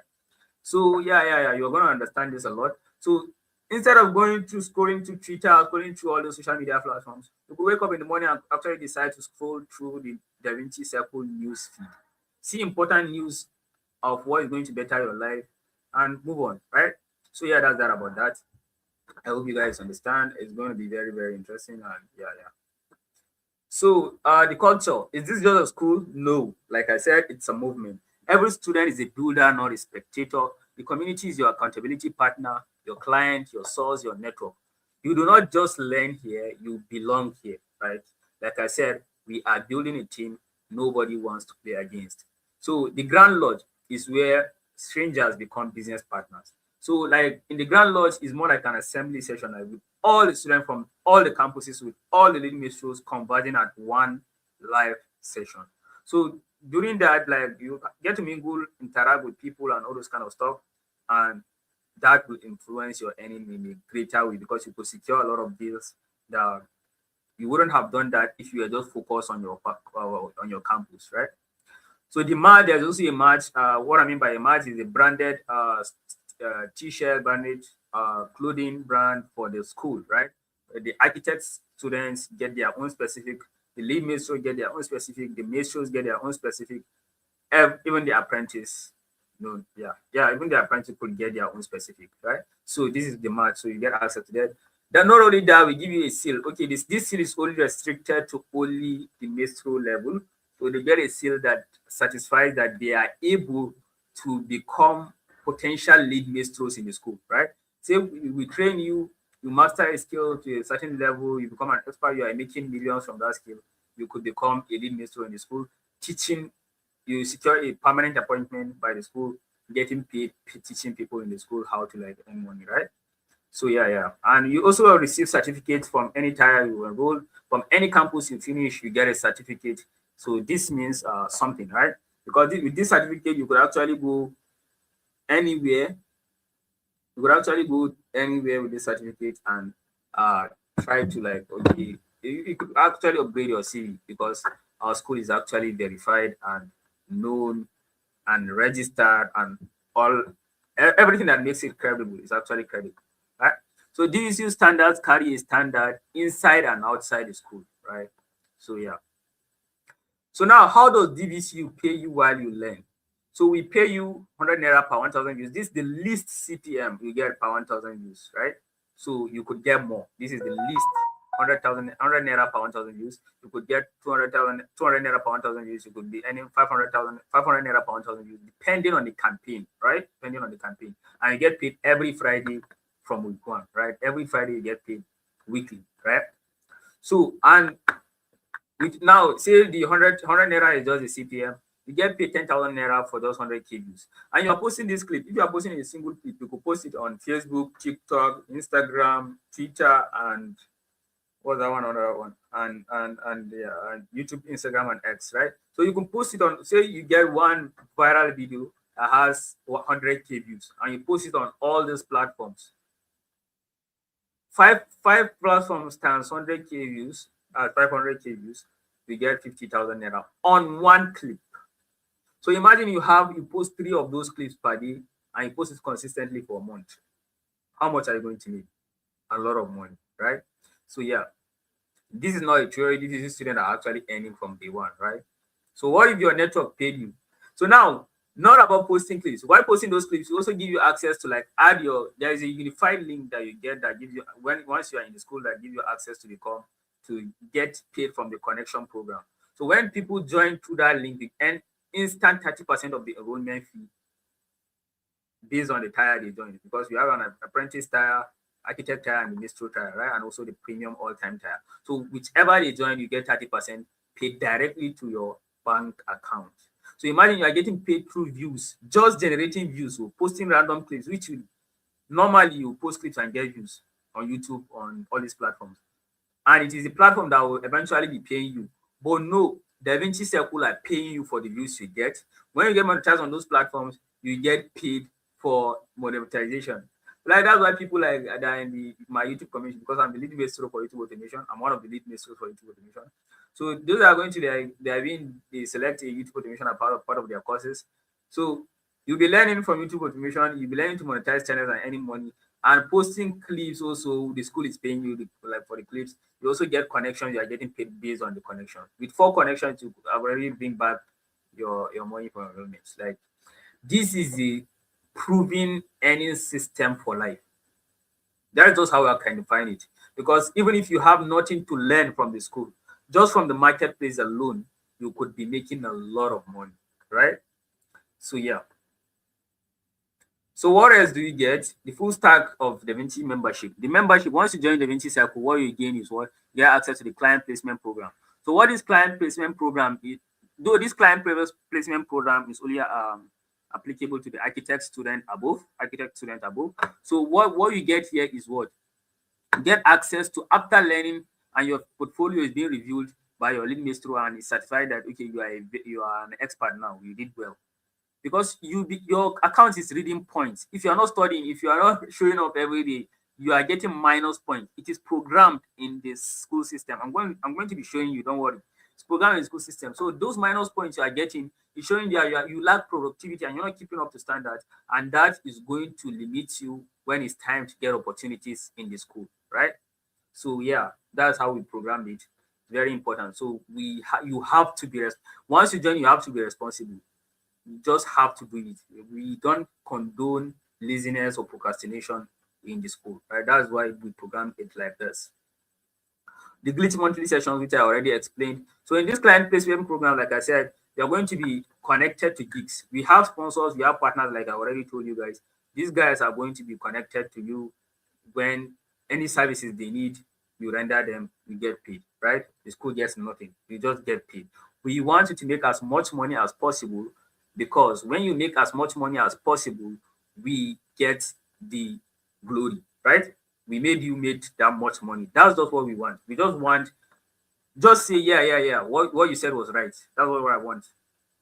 So yeah, you're going to understand this a lot. So instead of going through scrolling through Twitter, scrolling through all the social media platforms, you could wake up in the morning and actually decide to scroll through the DaVinci Circle news feed, see important news of what is going to better your life, and move on, right? So yeah, that's that about that. I hope you guys understand. It's going to be very, very interesting, and yeah. So the culture, is this just a school? No, like I said, it's a movement. Every student is a builder, not a spectator. The community is your accountability partner, your client, your source, your network. You do not just learn here, you belong here, right? Like I said, we are building a team nobody wants to play against. So the Grand Lodge is where strangers become business partners. So like in the Grand Lodge is more like an assembly session, like with all the students from all the campuses, with all the leading minstrels converging at one live session. So during that, like, you get to mingle, interact with people and all those kind of stuff, and that will influence your earning in a greater way, because you could secure a lot of deals that You wouldn't have done that if you were just focused on your campus, right? So the match, there's also a match. What I mean by a match is a branded t-shirt, branded clothing brand for the school, right? The architects students get their own specific. The lead maestro get their own specific. The maestros get their own specific. Even the apprentice, even the apprentice could get their own specific, right? So this is the match. So you get access to that. Then not only that, we give you a seal. Okay, this seal is only restricted to only the maestro level. So they get a seal that satisfies that they are able to become potential lead maestros in the school, right? Say we train you, you master a skill to a certain level, you become an expert, you are making millions from that skill, you could become a lead maestro in the school, teaching, you secure a permanent appointment by the school, getting paid, teaching people in the school how to like earn money, right? So yeah. And you also receive certificates from any tier you enroll, from any campus you finish, you get a certificate. So this means something, right? Because with this certificate, you could actually go anywhere. You could actually go anywhere with this certificate and try to like, okay, you could actually upgrade your CV because our school is actually verified and known and registered and everything that makes it credible is actually credible, right? So DVCU standards carry a standard inside and outside the school, right? So yeah. So now, how does DVCU pay you while you learn? So we pay you 100 naira per 1,000 views. This is the least CPM you get per 1,000 views, right? So you could get more. This is the least 100 naira per 1,000 views. You could get 200 naira per 1,000 views. You could be earning 500 naira per 1,000 views, depending on the campaign, right? Depending on the campaign, and you get paid every Friday from week 1, right? Every Friday you get paid weekly, right? So and with now, say the 100 naira is just the CPM, you get paid 10,000 naira for those 100K views. And you are posting this clip. If you are posting a single clip, you could post it on Facebook, TikTok, Instagram, Twitter, and what's that one? Another one, and YouTube, Instagram, and X, right? So you can post it on. Say you get one viral video that has 100K views, and you post it on all these platforms. Five platforms times 100K views. 500K views, we get 50,000 naira on one clip. So imagine you post 3 of those clips per day and you post it consistently for a month. How much are you going to make? A lot of money, right? So yeah, this is not a theory. This is a student that are actually earning from day one, right? So what if your network paid you? So now, not about posting clips. While posting those clips, we also give you access to like there is a unified link that you get that gives you once you are in the school that gives you access to to get paid from the connection program. So when people join through that link, they earn instant 30% of the enrollment fee based on the tier they join. Because we have an apprentice tier, architect tier, and the maestro tier, right? And also the premium all-time tier. So whichever they join, you get 30% paid directly to your bank account. So imagine you are getting paid through views, just generating views, or posting random clips, which normally you post clips and get views on YouTube, on all these platforms. And it is the platform that will eventually be paying you. But no, DaVinci Circle are paying you for the views you get. When you get monetized on those platforms, you get paid for monetization. Like that's why people like that in my YouTube community, because I'm the lead maestro for YouTube automation. I'm one of the lead maestros for YouTube automation. So those are going to they select a YouTube automation as part of their courses. So you'll be learning from YouTube automation. You'll be learning to monetize channels and earning money. And posting clips also, the school is paying you for the clips. You also get connections. You are getting paid based on the connection. With 4 connections, you already bring back your money for enrollments. Like this is the proven earning system for life. That's just how I can define it. Because even if you have nothing to learn from the school, just from the marketplace alone, you could be making a lot of money, right? So yeah. So what else do you get? The full stack of DaVinci membership. The membership, once you join DaVinci Circle, what you gain is what? You get access to the client placement program. So what is client placement program is, though this client placement program is only applicable to the architect student above. So what you get here is what? You get access to, after learning and your portfolio is being reviewed by your lead maestro and it's certified that, okay, you are an expert now, you did well. Because your account is reading points. If you are not studying, if you are not showing up every day, you are getting minus points. It is programmed in the school system. I'm going to be showing you, don't worry. It's programmed in the school system. So those minus points you are getting is showing that you lack productivity and you're not keeping up to standards, and that is going to limit you when it's time to get opportunities in the school, right? So yeah, that's how we programmed it. Very important. So you have to be once you join, you have to be responsible. You just have to do it. We don't condone laziness or procrastination in the school, right? That's why we program it like this. The glitch monthly sessions, which I already explained. So in this client placement program, like I said, they're going to be connected to gigs. We have sponsors, we have partners, like I already told you guys. These guys are going to be connected to you. When any services they need, you render them, you get paid, right? The school gets nothing, you just get paid. We want you to make as much money as possible, because when you make as much money as possible, we get the glory, right? We made you make that much money. That's just what we want. We just say, yeah. What you said was right. That's what I want.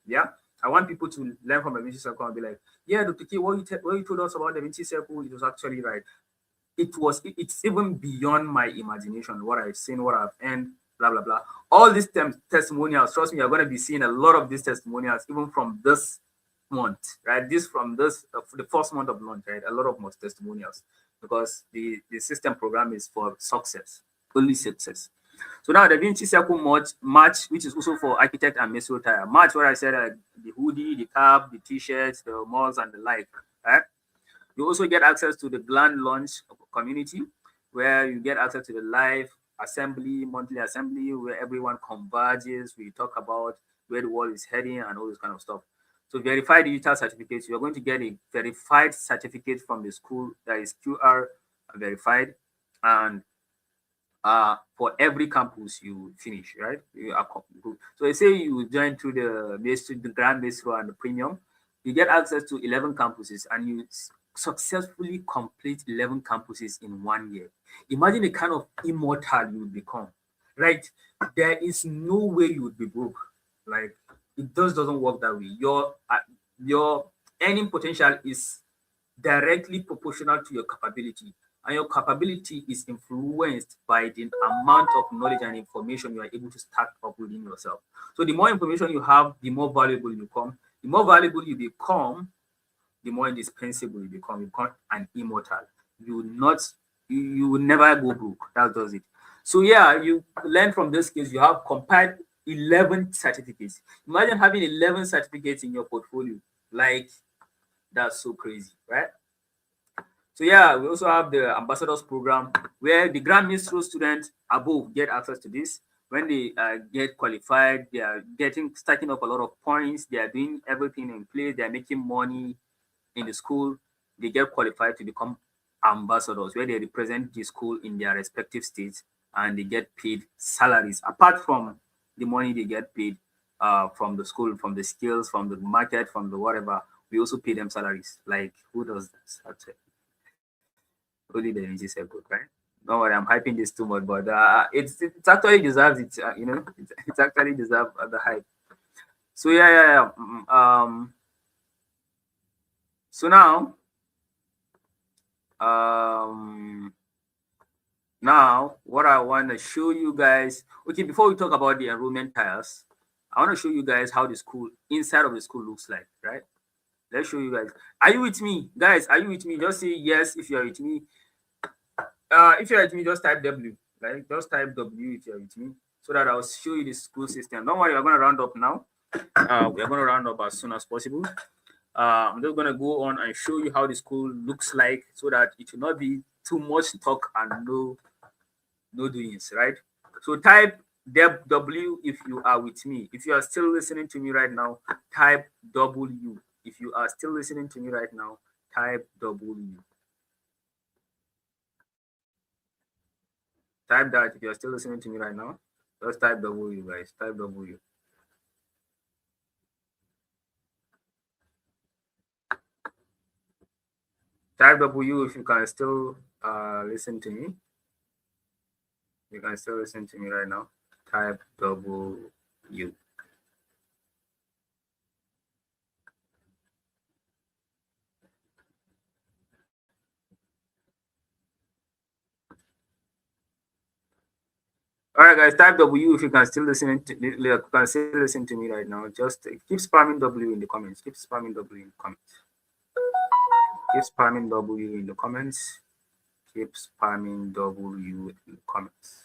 Yeah. I want people to learn from DaVinci Circle and be like, yeah, Dr. K, what you told us about DaVinci Circle, it was actually right. It's even beyond my imagination, what I've seen, what I've earned, blah, blah, blah. All these testimonials, trust me, you're going to be seeing a lot of these testimonials, even from this month, right? The first month of launch, right? A lot of more testimonials, because the system program is for success, only success. So now the DaVinci Circle match, which is also for architect and metro tire. Match, what I said, the hoodie, the cap, the t-shirts, the mugs, and the like, right? You also get access to the Gland Launch community, where you get access to the live assembly, monthly assembly, where everyone converges. We talk about where the world is heading and all this kind of stuff. So verified digital certificates, you're going to get a verified certificate from the school that is QR verified, and for every campus you finish, right? So say you join through the Grand Maestro and the Premium, you get access to 11 campuses, and you successfully complete 11 campuses in 1 year. Imagine the kind of immortal you would become, right? There is no way you would be broke. Like, it just doesn't work that way. Your earning potential is directly proportional to your capability, and your capability is influenced by the amount of knowledge and information you are able to stack up within yourself. So the more information you have, the more valuable you become. The more valuable you become, the more indispensable you become. You become an immortal. You will never go broke. That does it. So yeah, you learn from this case. You have compiled 11 certificates. Imagine having 11 certificates in your portfolio. Like, that's so crazy, right? So yeah, we also have the ambassadors program, where the Grand Maestro students above get access to this. When they get qualified, they are stacking up a lot of points. They are doing everything in place. They are making money in the school. They get qualified to become ambassadors, where they represent the school in their respective states, and they get paid salaries apart from the money they get paid from the school, from the skills, from the market, from the whatever. We also pay them salaries. Like, who does this? That's it. Only the DaVinci Circle, right? Don't worry, I'm hyping this too much, but it actually deserves it. It actually deserves the hype. So yeah. So now, now what I want to show you guys. Okay, before we talk about the enrollment tiers, I want to show you guys how the school, inside of the school, looks like, right? Let's show you guys. Are you with me, guys? Are you with me? Just say yes if you're with me. If you're with me, just type W. Like, just type W if you're with me, so that I'll show you the school system. Don't worry, we're going to round up now. We're going to round up as soon as possible. I'm just going to go on and show you how the school looks like, so that it will not be too much talk and no doings, right? So type W if you are with me. If you are still listening to me right now, type W. If you are still listening to me right now, type W. Type that if you're still listening to me right now. Just type W, guys. Type W. Type W if you can still listen to me. You can still listen to me right now. Type W. All right, guys, type W if you can still listen to me right now. Just keep spamming W in the comments. Keep spamming W in the comments. Keep spamming W in the comments. Keep spamming W in the comments.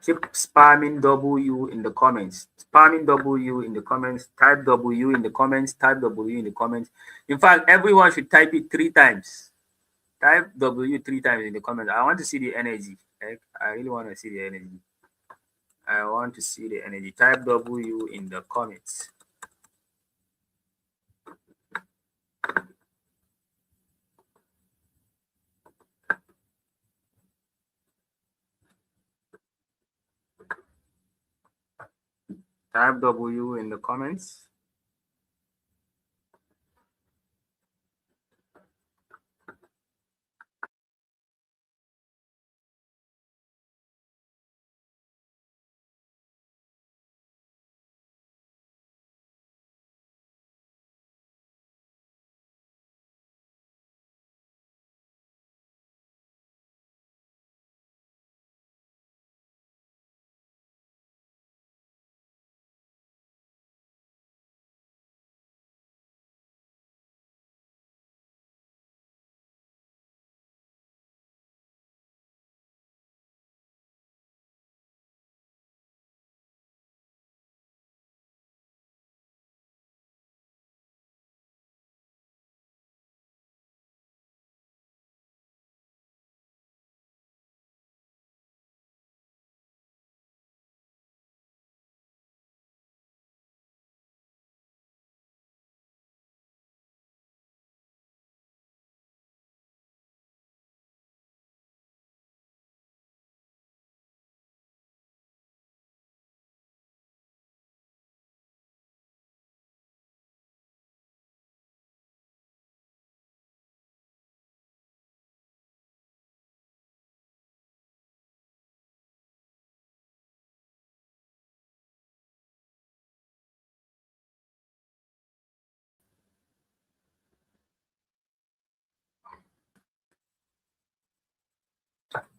Keep spamming W in the comments. Spamming W in the comments. Type W in the comments. Type W in the comments. In fact, everyone should type it 3 times. Type W 3 times in the comments. I want to see the energy. I really want to see the energy. I want to see the energy. Type W in the comments. Type W in the comments.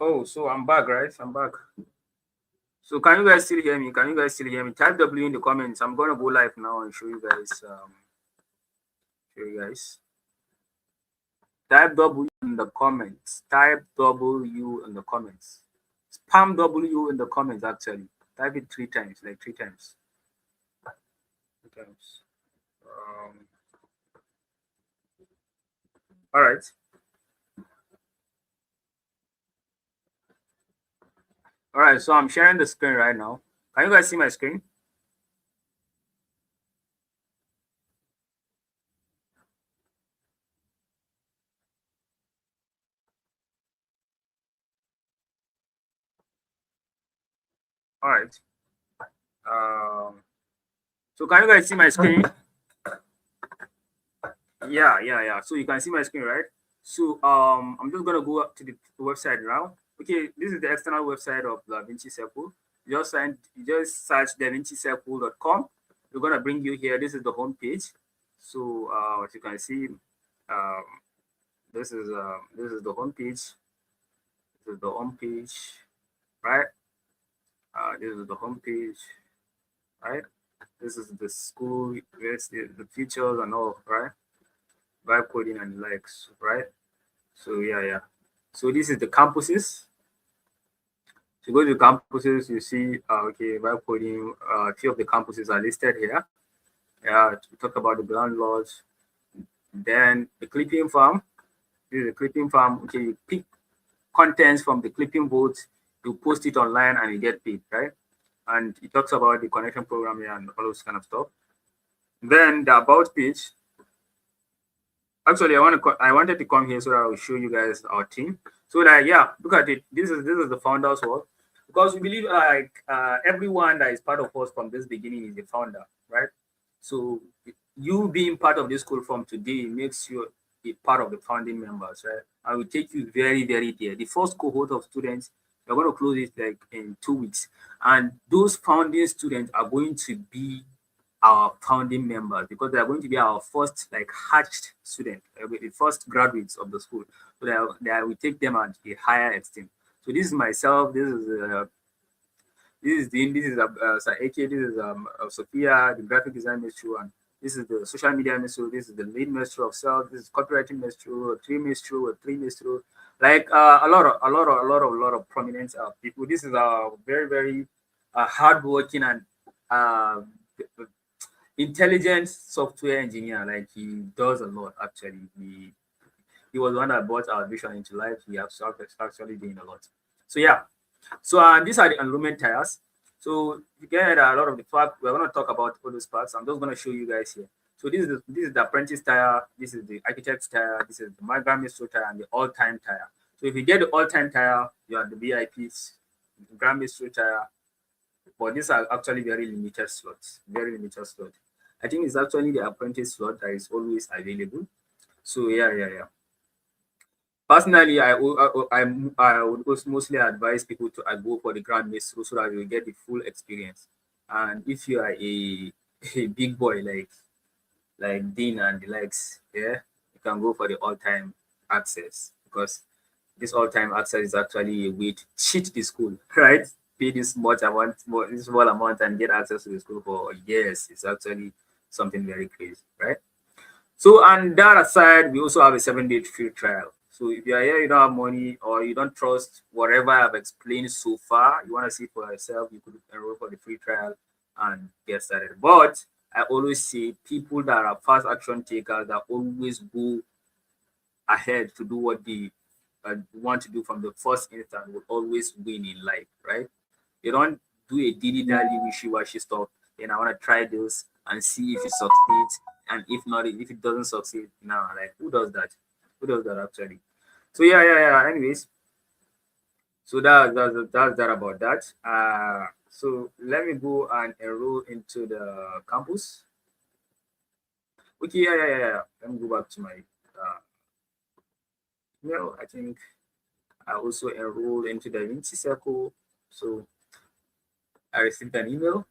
Oh, so I'm back, right? I'm back. So can you guys still hear me? Can you guys still hear me? Type W in the comments. I'm gonna go live now and show you guys. Type W in the comments. Type W in the comments. Spam W in the comments. Actually, type it 3 times, like 3 times. 3 times. All right. All right. So I'm sharing the screen right now. Can you guys see my screen? All right. So can you guys see my screen? Yeah. So you can see my screen, right? So I'm just gonna go up to the website now. Okay, this is the external website of DaVinci Circle. You just search DaVinciCircle.com. We're gonna bring you here. This is the home page. So as you can see, this is the home page. This is the home page, right? This is the home page, right? This is the school, the features and all, right? Vibe coding and likes, right? So yeah. So this is the campuses. So go to the campuses, you see, okay, vibe coding. A few of the campuses are listed here. Yeah, to talk about the ground laws. Then the clipping farm. This is the clipping farm. Okay, you pick contents from the clipping boards, you post it online, and you get paid, right? And it talks about the connection program here and all those kind of stuff. Then the about page. Actually, I wanted to come here so that I will show you guys our team. So that, yeah, look at it. This is the founder's work, because we believe like everyone that is part of us from this beginning is a founder, right? So you being part of this school from today makes you a part of the founding members, right? I will take you very, very dear. The first cohort of students, we're going to close it like in 2 weeks, and those founding students are going to be our founding members, because they are going to be our first like hatched student, the first graduates of the school. So that we take them at a higher extent. So this is myself. This is Dean. This is Sir AK. This is Sophia, the graphic design maestro, and this is the social media maestro. This is the lead maestro of self. This is copywriting maestro, three maestro. Like a lot of prominent people. This is a very hardworking and uh, intelligent software engineer. Like he does a lot actually. He was the one that brought our vision into life. He has actually doing a lot. So yeah. So these are the enrollment tires. So you get a lot of the fact we're going to talk about all those parts. I'm just going to show you guys here. So this is the apprentice tire. This is the architect's tire. This is the migrant maestro tire and the all-time tire. So if you get the all-time tire, you are the VIPs, grand maestro tire. But these are actually very limited slots. Very limited slot. I think it's actually the apprentice slot that is always available. So yeah. Personally, I would also mostly advise people to go for the grand maestro so that you get the full experience. And if you are a big boy like Dean and the likes, yeah, you can go for the all-time access, because this all-time access is actually a way to cheat the school, right? Pay this much amount, this small amount, and get access to the school for years. It's actually something very crazy, right? So, on that aside, we also have a 7-day free trial. So, if you are here, you don't have money, or you don't trust whatever I've explained so far, you want to see for yourself, you could enroll for the free trial and get started. But I always say people that are fast action takers that always go ahead to do what they want to do from the first instant will always win in life, right? You don't do a dilly-dally, wishy-washy stuff. Then I want to try this and see if it succeeds, and if not, if it doesn't succeed, now like who does that? Who does that actually? So yeah. Anyways, so that's that about that. So let me go and enroll into the campus. Okay, yeah. Let me go back to my email. I think I also enrolled into the DaVinci Circle. So I received an email.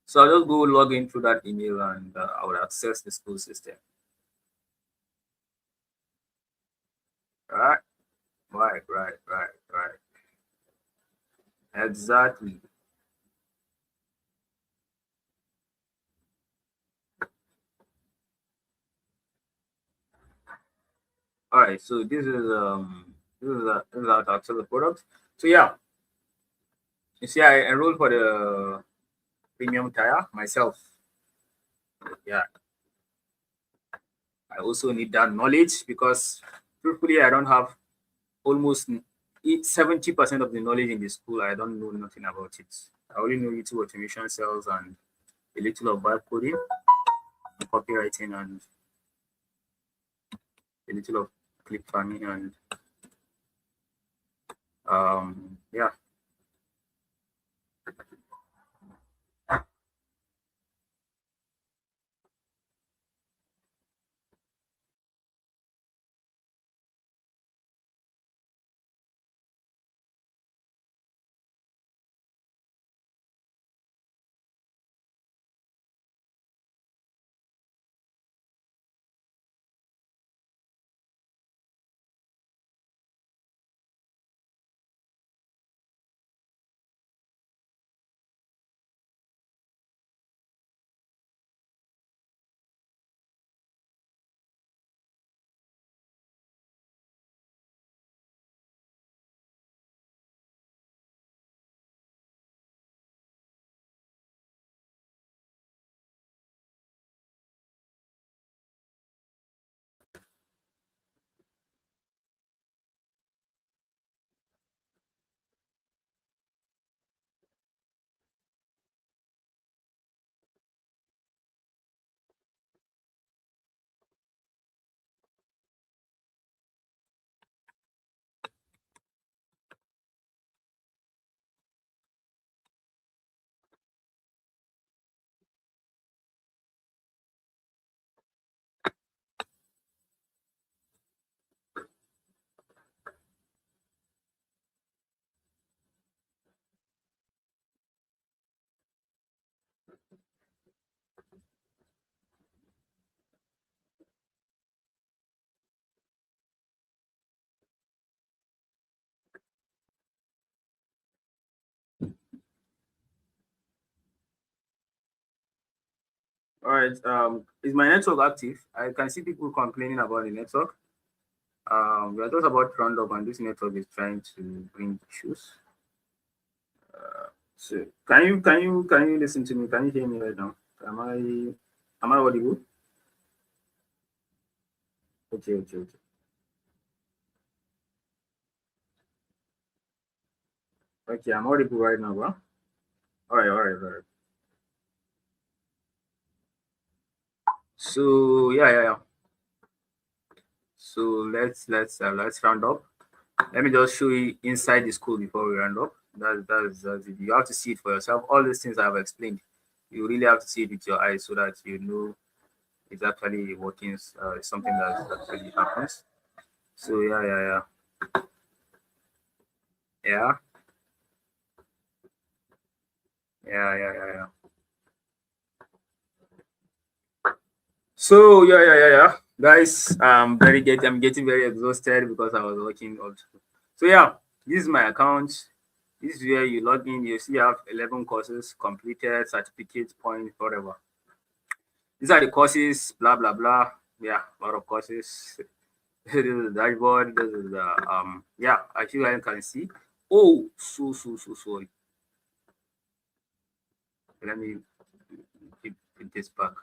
So I'll just go log in through that email, and I will access the school system. Right. Exactly. All right. So this is how to access the product. So yeah, you see, I enrolled for the premium tire myself. Yeah, I also need that knowledge, because truthfully, I don't have almost 70% of the knowledge in the school. I don't know nothing about it. I only know YouTube automation cells and a little of vibe coding, copywriting, and a little of click farming, and yeah. right. Is my network active? I can see people complaining about the network. We are just about to round up, and this network is trying to bring issues. So can you listen to me? Can you hear me right now? Am I audible? Okay. Okay, I'm audible right now, bro. All right. So yeah. So let's round up. Let me just show you inside the school before we round up. That's it. You have to see it for yourself. All these things I've explained, you really have to see it with your eyes so that you know it's actually working. Something that actually happens. So yeah. So yeah. Guys, I'm getting very exhausted because I was working also. So yeah, this is my account. This is where you log in. You see I have 11 courses completed, certificates, points, whatever. These are the courses, blah blah blah. Yeah, a lot of courses. This is the dashboard. This is the yeah, actually I can see. Oh, so sorry. Let me keep this back.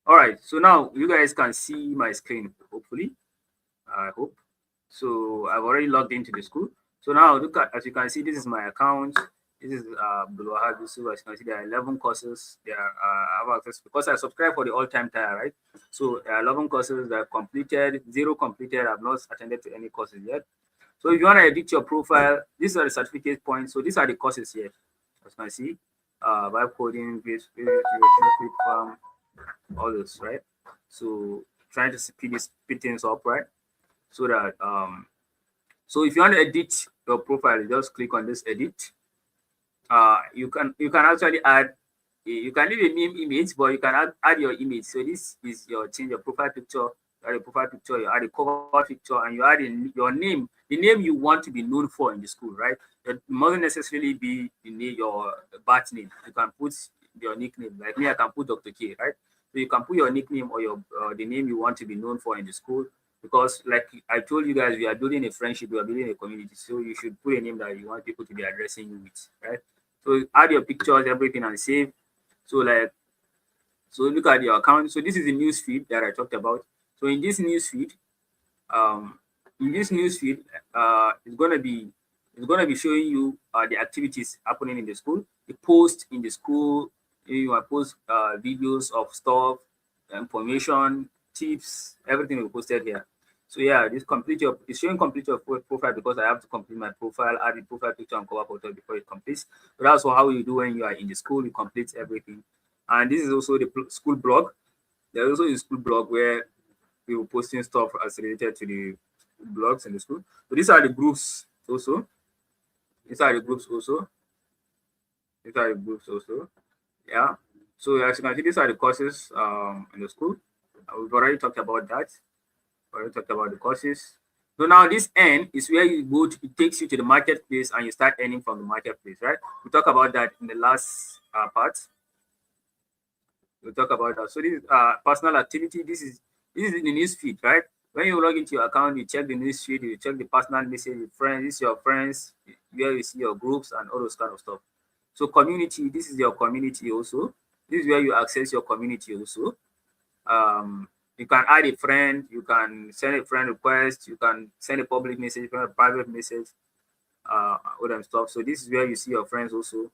All right, so now you guys can see my screen, hopefully. I hope. So I've already logged into the school. So now look at, as you can see, this is my account. This is below so as you can see, there are 11 courses. There are I have access because I subscribe for the all-time tier, right? So there are 11 courses that are completed, 0 completed. I've not attended to any courses yet. So if you want to edit your profile, these are the certificate points. So these are the courses here. As you can see, vibe coding, farm, all this, right? So trying to speed things up, right? So that so if you want to edit your profile, you just click on this edit. You can actually add, you can leave a name image, but you can add your image. So this is your change your profile picture. You add a profile picture, you add a cover picture, and you add in your name, the name you want to be known for in the school, right? It mustn't necessarily be your birth name. You can put your nickname. Like me, I can put Dr. K, right? So you can put your nickname or your the name you want to be known for in the school, because like I told you guys, we are building a friendship, we are building a community. So you should put a name that you want people to be addressing you with, right? So add your pictures, everything, and save. So look at your account. So this is the news feed that I talked about. So in this news feed, it's gonna be showing you the activities happening in the school, the post in the school. You will post videos of stuff, information, tips, everything we posted here. So yeah, it's showing complete your profile because I have to complete my profile, add the profile picture and cover photo before it completes. So that's how you do when you are in the school, you complete everything. And this is also the school blog. There's also a school blog where we will posting stuff as related to the blogs in the school. So these are the groups also. Yeah. So as you can see, these are the courses in the school. We've already talked about that. Already talked about the courses. So now this N is where you go to, it takes you to the marketplace and you start earning from the marketplace, right? We talked about that in the last part. We'll talk about that. So this is personal activity. This is the news feed, right? When you log into your account, you check the news feed, you check the personal message, your friends, this is your friends, where you see your groups and all those kind of stuff. So community, this is your community also. This is where you access your community also. You can add a friend, you can send a friend request, you can send a public message, a private message, all that stuff. So this is where you see your friends also.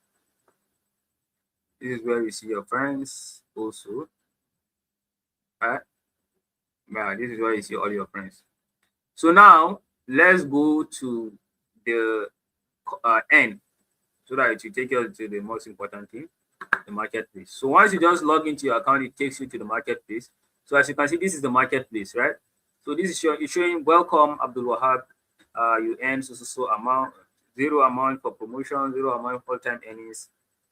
This is where you see your friends also. Right? Yeah, this is where you see all your friends. So now let's go to the end so that it will take you to the most important thing, the marketplace. So once you just log into your account, it takes you to the marketplace. So as you can see, this is the marketplace, right? So this is showing welcome Abdul Wahab. You earn so amount, 0 amount for promotion, 0 amount for time earnings,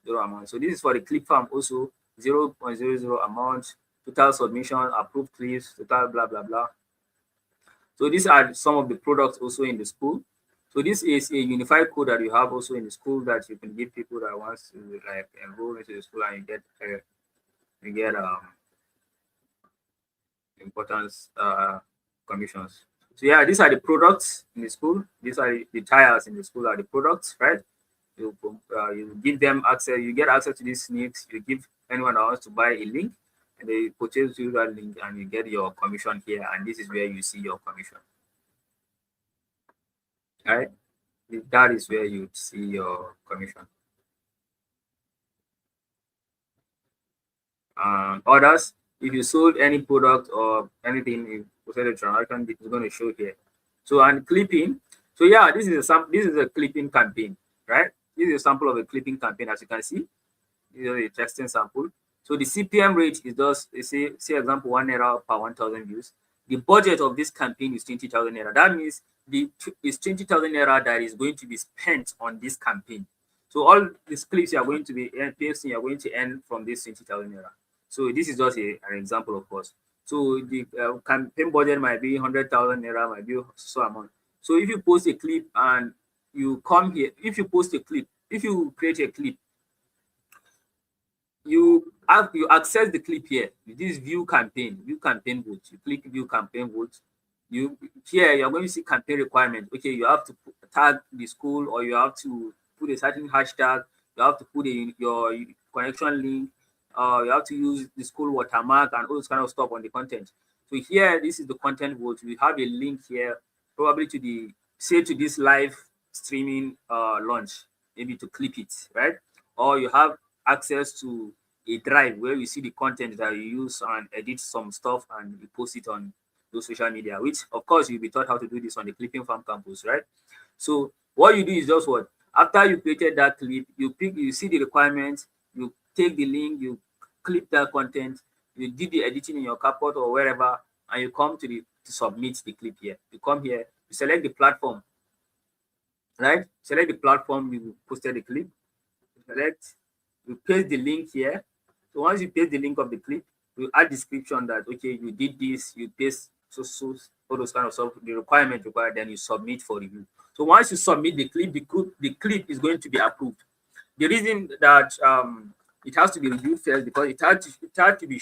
0 amount. So this is for the click farm also, 0.00 amount, total submission, approved clips, total blah blah blah. So these are some of the products also in the school. So this is a unified code that you have also in the school that you can give people that wants to like enroll into the school and you get you get importance commissions. So yeah, these are the products in the school. These are the tires in the school are the products, right? You give them access. You get access to these sneaks. You give anyone that wants to buy a link, and they purchase through that link, and you get your commission here. And this is where you see your commission, right? That is where you see your commission. Orders. If you sold any product or anything, you posted a transaction, it's going to show here. So and clipping. So yeah, this is a clipping campaign, right? This is a sample of a clipping campaign, as you can see. This is a testing sample. So the CPM rate is just say example 1 naira per 1,000 views. The budget of this campaign is 20,000 naira. That means it's 20,000 naira that is going to be spent on this campaign. So all these clips you are going to be pasting, you are going to earn from this 20,000 naira. So this is just an example, of course. So the campaign budget might be 100,000 naira, might be so amount. So if you post a clip and you come here, if you post a clip, if you create a clip, you access the clip here. This view campaign vote. You click view campaign vote. You're going to see campaign requirement. Okay, you have to tag the school, or you have to put a certain hashtag. You have to put your connection link. You have to use the school watermark and all this kind of stuff on the content. So here, this is the content vote. We have a link here, probably to this live streaming launch, maybe to clip it, right? Or you have access to a drive where you see the content that you use and edit some stuff and you post it on those social media, which of course you'll be taught how to do this on the Clipping Farm campus, right? So what you do is just what? After you created that clip, you see the requirements, you take the link, you clip that content, you did the editing in your CapCut or wherever, and you come to submit the clip here. You come here, you select the platform, right? Select the platform you posted the clip, you paste the link here. So once you paste the link of the clip, you add description that, okay, you did this, you paste so all those kind of stuff, the requirement required, then you submit for review. So once you submit the clip, the clip is going to be approved. The reason that it has to be reviewed first, because it had to be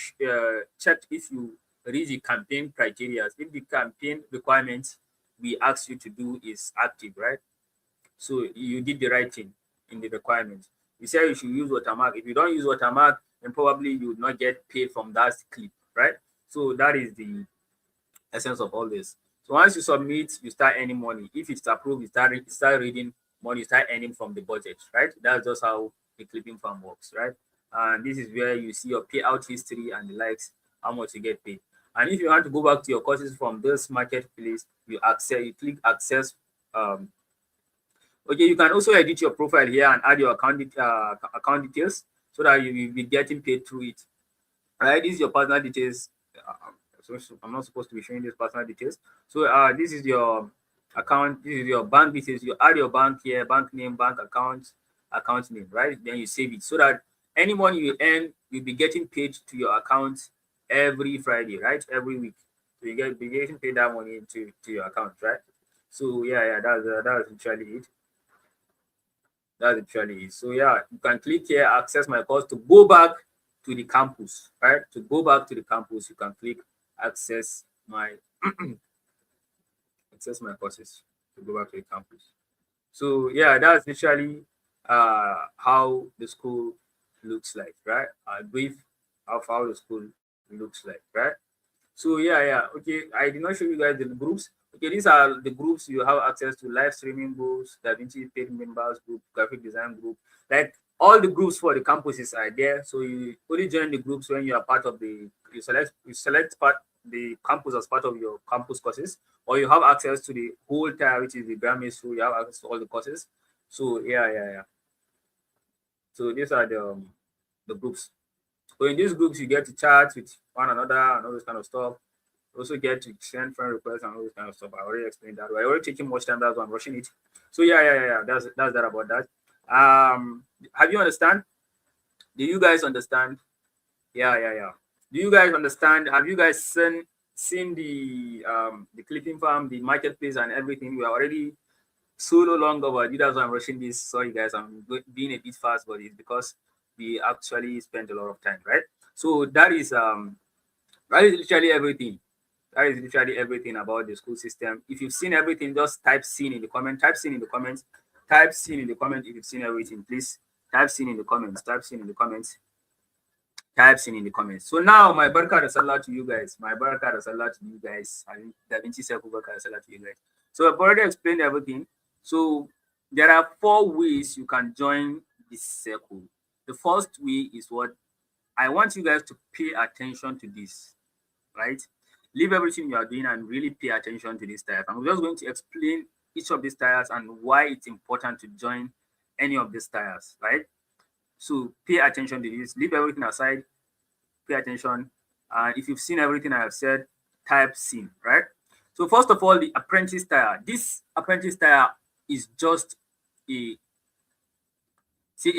checked if you reach the campaign criteria, if the campaign requirements we ask you to do is active, right? So you did the right thing in the requirements. We say you should use watermark. If you don't use watermark, then probably you would not get paid from that clip, right? So that is the essence of all this. So once you submit, you start earning money. If it's approved, you start reading money, you start earning from the budget, right? That's just how the Clipping Farm works, right? And this is where you see your payout history and the likes, how much you get paid. And if you want to go back to your courses from this marketplace, you click access. Okay, you can also edit your profile here and add your account details so that you will be getting paid through it. All right, this is your personal details. So I'm not supposed to be showing these personal details. So this is your account. This is your bank details. You add your bank here, bank name, bank account name, right? Then you save it so that any money you earn, you'll be getting paid to your account every Friday, right? Every week. So you be getting paid that money to your account, right? So yeah, that's literally it. That's literally it. So yeah, you can click here, access my course to go back to the campus, right? To go back to the campus, you can click access my courses to go back to the campus. So yeah, that's literally how the school looks like, right? A brief of how the school looks like, right? So yeah. Okay, I did not show you guys the groups. Okay, these are the groups you have access to: live streaming groups, DaVinci paid members group, graphic design group. Like all the groups for the campuses are there. So you only join the groups when you are part of the you select the campus as part of your campus courses, or you have access to the whole tier, which is the grammar school. You have access to all the courses. So yeah. So these are the groups. So in these groups, you get to chat with one another and all this kind of stuff. You also get to send friend requests and all this kind of stuff. I already explained that. I already taking much time. That's why I'm rushing it. So yeah. That's that about that. Have you understand? Do you guys understand? Yeah. Do you guys understand? Have you guys seen the Clipping Farm, the marketplace, and everything? We are already so long overdue. That's why I'm rushing this. Sorry guys, I'm being a bit fast, but it's because we actually spent a lot of time, right? So that is literally everything. That is literally everything about the school system. If you've seen everything, just type "seen" in the comment. Type "seen" in the comments. Type "seen" in the comment if you've seen everything. Please type "seen" in the comments. Type "seen" in the comments. Type "seen" in the comments. So now my barakah da sallah to you guys. My barakah da sallah to you guys. I mean, DaVinci Circle barakah da sallah to you guys. So I've already explained everything. So there are 4 ways you can join this circle. The first way is what I want you guys to pay attention to this, right? Leave everything you are doing and really pay attention to this type. I'm just going to explain each of these tires and why it's important to join any of these tires, right? So pay attention to this. Leave everything aside. Pay attention. If you've seen everything I have said, type "seen," right? So first of all, the apprentice tire. This apprentice tire is just a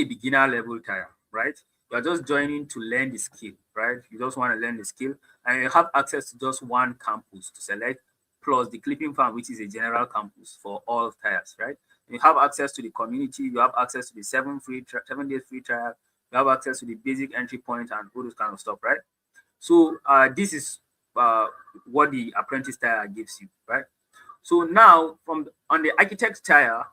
beginner level tire, right? You're just joining to learn the skill, right? You just want to learn the skill, and you have access to just one campus to select, plus the clipping farm, which is a general campus for all tires, right? You have access to the community, you have access to the 7 days free trial, you have access to the basic entry point and all those kind of stuff, right? So this is what the apprentice tire gives you, right? So now on the architect tire,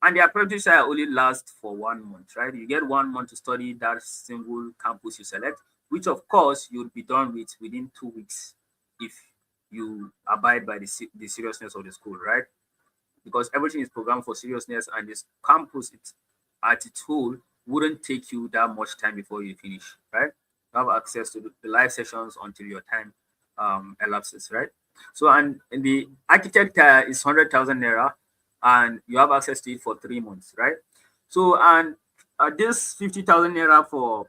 and the apprentice tire only lasts for 1 month, right? You get 1 month to study that single campus you select, which of course you'll be done with within 2 weeks if you abide by the seriousness of the school, right? Because everything is programmed for seriousness, and this campus at its whole wouldn't take you that much time before you finish, right? You have access to the live sessions until your time elapses, right? So, and in the architect tire is 100,000 naira, and you have access to it for 3 months, right? So, and this 50,000 naira for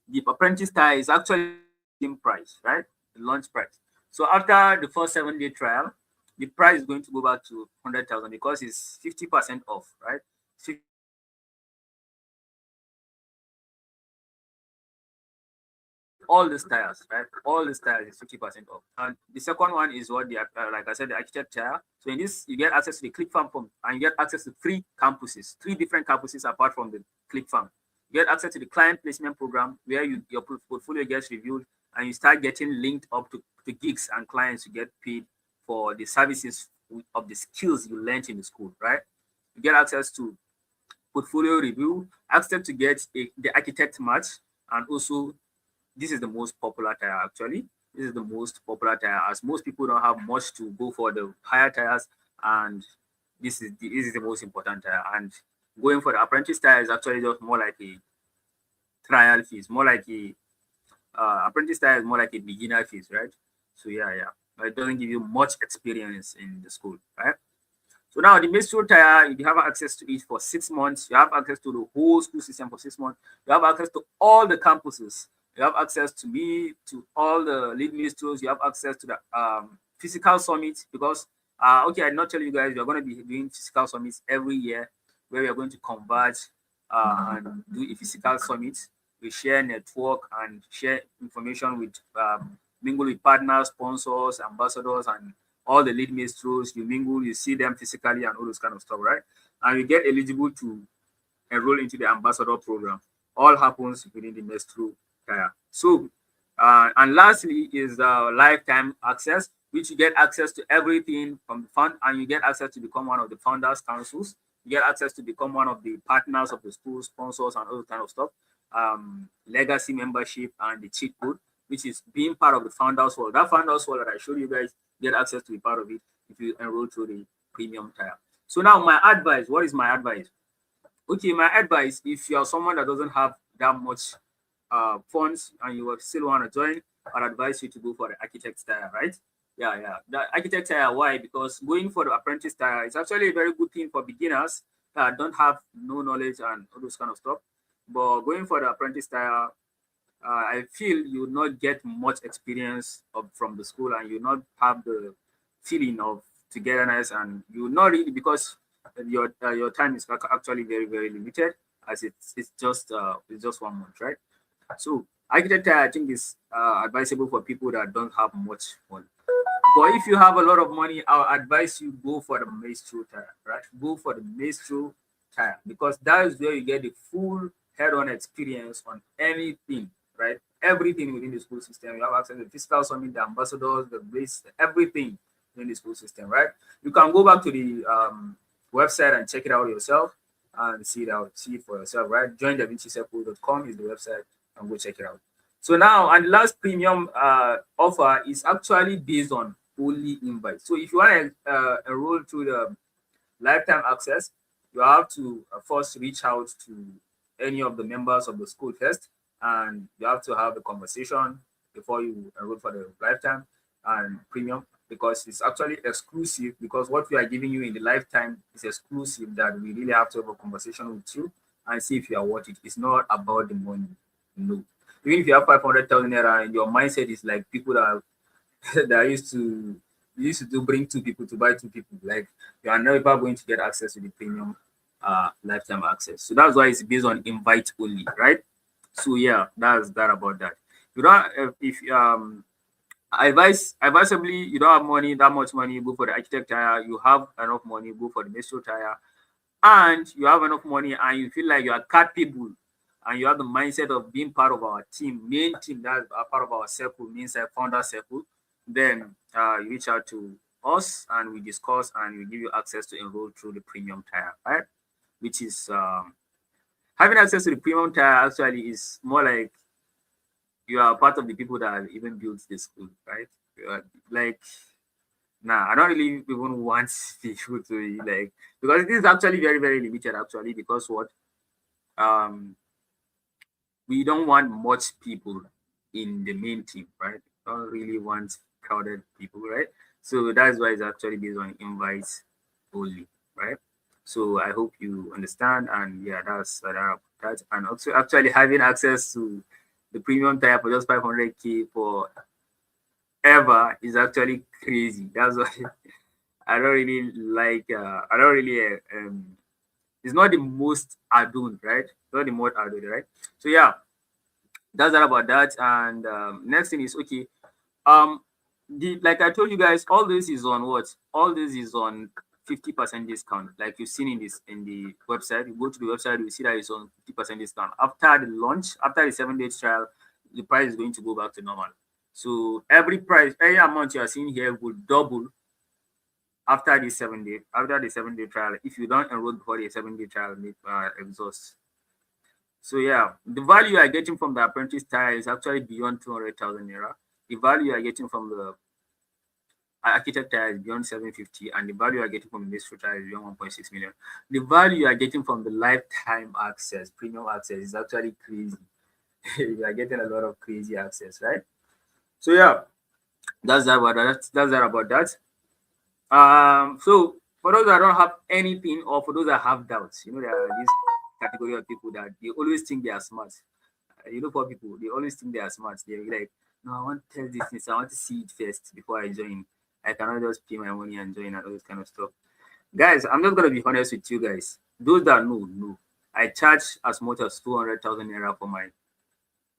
the apprentice tire is actually the price, right? The launch price. So after the first 7-day trial, the price is going to go back to 100,000 because it's 50% off, right? All these tires, right? All these tires is 50% off. And the second one is what the like I said, the architect tire. So in this, you get access to the click farm and you get access to 3 campuses, 3 different campuses apart from the click farm. You get access to the client placement program where your portfolio gets reviewed and you start getting linked up to gigs and clients to get paid for the services of the skills you learned in the school, right? You get access to portfolio review, access to get the architect match, and also this is the most popular tire actually. This is the most popular tire as most people don't have much to go for the higher tires, and this is the most important tire. And going for the apprentice tire is actually just more like a trial fees, more like a apprentice tire is more like a beginner fees, right? So yeah, it doesn't give you much experience in the school, right? So now the maestro tire, you have access to it for 6 months. You have access to the whole school system for 6 months. You have access to all the campuses. You have access to me, to all the lead maestros. You have access to the physical summit because, okay, I not tell you guys, you're going to be doing physical summits every year where we are going to converge and do a physical summit. We share network and share information with, mingle with partners, sponsors, ambassadors, and all the lead maestros. You mingle, you see them physically and all those kind of stuff, right? And you get eligible to enroll into the ambassador program. All happens within the maestro tire. So, and lastly is lifetime access, which you get access to everything from the fund, and you get access to become one of the founders councils. You get access to become one of the partners of the school, sponsors, and all that kind of stuff. Legacy membership and the cheat code, which is being part of the founders hall. That founders hall that I showed you guys, get access to be part of it if you enroll through the premium tire. So now my advice, what is my advice? Okay, my advice, if you're someone that doesn't have that much funds and you still want to join, I'd advise you to go for the architect tire, right? Yeah. The architect tire, why? Because going for the apprentice tire is actually a very good thing for beginners that don't have no knowledge and all those kind of stuff. But going for the apprentice tire, I feel you will not get much experience from the school, and you will not have the feeling of togetherness, and you will not really, because your time is actually very, very limited, as it's just 1 month, right? So architect tire, I think, is advisable for people that don't have much money. But if you have a lot of money, I'll advise you go for the maestro tire, right? Go for the maestro tire because that is where you get the full head-on experience on anything, right? Everything within the school system. You have access to the physical summit, the ambassadors, the base, everything in the school system, right? You can go back to the website and check it out yourself and see it for yourself, right? Join DaVinciCircle.com is the website and go check it out. So now, and the last premium offer is actually based on only invite. So if you want to enroll through the lifetime access, you have to first reach out to any of the members of the school first, and you have to have a conversation before you enroll for the lifetime and premium, because it's actually exclusive, because what we are giving you in the lifetime is exclusive, that we really have to have a conversation with you and see if you are worth it. It's not about the money. No. Even if you have 500,000 naira and your mindset is like people that that used to bring two people to buy two people, like you are never going to get access to the premium lifetime access. So that's why it's based on invite only, right? So yeah, that's that about that. You don't if advisably you don't have money, that much money, go for the architect tire. You have enough money, go for the metro tire. And you have enough money and you feel like you are capable and you have the mindset of being part of our team, main team, that's a part of our circle, means a founder circle, then you reach out to us and we discuss and we give you access to enroll through the premium tier, right? Which is having access to the premium tier actually is more like you are part of the people that have even built the school, right? Like, nah, I don't really even want people to like, because it is actually very, very limited actually, because what we don't want much people in the main team, right? Don't really want crowded people, right? So that's why it's actually based on invites only, right? So I hope you understand, and yeah, that's that. And also actually having access to the premium tier for just 500k for ever is actually crazy. That's why I don't really like. I don't really. It's not the most adorned, right? Not the most adorned, right? So yeah, that's that about that. And next thing is okay. Like I told you guys, all this is on what? All this is on 50% discount. Like you've seen in the website. You go to the website, you see that it's on 50% discount. After the launch, after the 7-day trial, the price is going to go back to normal. So every amount you are seeing here will double after the 7-day trial. If you don't enroll before the 7-day trial exhausts. So yeah, the value you are getting from the apprentice tier is actually beyond 200,000 naira. The value you are getting from the architect tier is beyond 750, and the value you are getting from the ministry tier is beyond 1.6 million. The value you are getting from the lifetime access, premium access, is actually crazy. You are getting a lot of crazy access, right? So yeah, that's that about that. So for those that don't have anything, or for those that have doubts, there are this category of people that they always think they are smart. For people, they always think they are smart. They're like, no, I want to test this, I want to see it first before I join. I cannot just pay my money and join and all this kind of stuff. Guys, I'm just gonna be honest with you guys. Those that know, I charge as much as 200,000 naira for my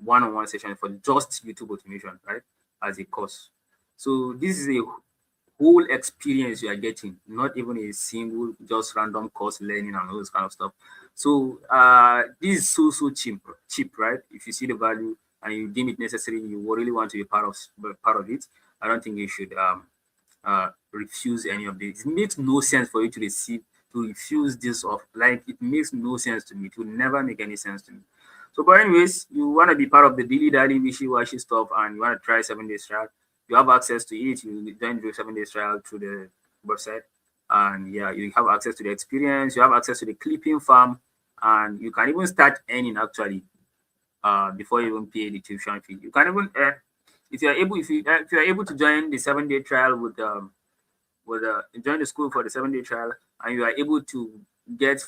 one-on-one session for just YouTube automation, right? As a course. So this is a whole experience you are getting, not even a single just random course learning and all this kind of stuff. So this is so cheap, right? If you see the value and you deem it necessary, you really want to be part of it, I don't think you should refuse any of this. It makes no sense for you to refuse this off. Like, it makes no sense to me. It will never make any sense to me. So, but anyways, you want to be part of the daily wishy-washy stuff and you want to try 7 days trial, you have access to it. You join the 7 days trial through the website, and yeah, you have access to the experience. You have access to the clipping farm, and you can even start earning actually before you even pay the tuition fee. You can even earn if you are able to join the 7-day trial with join the school for the 7-day trial, and you are able to get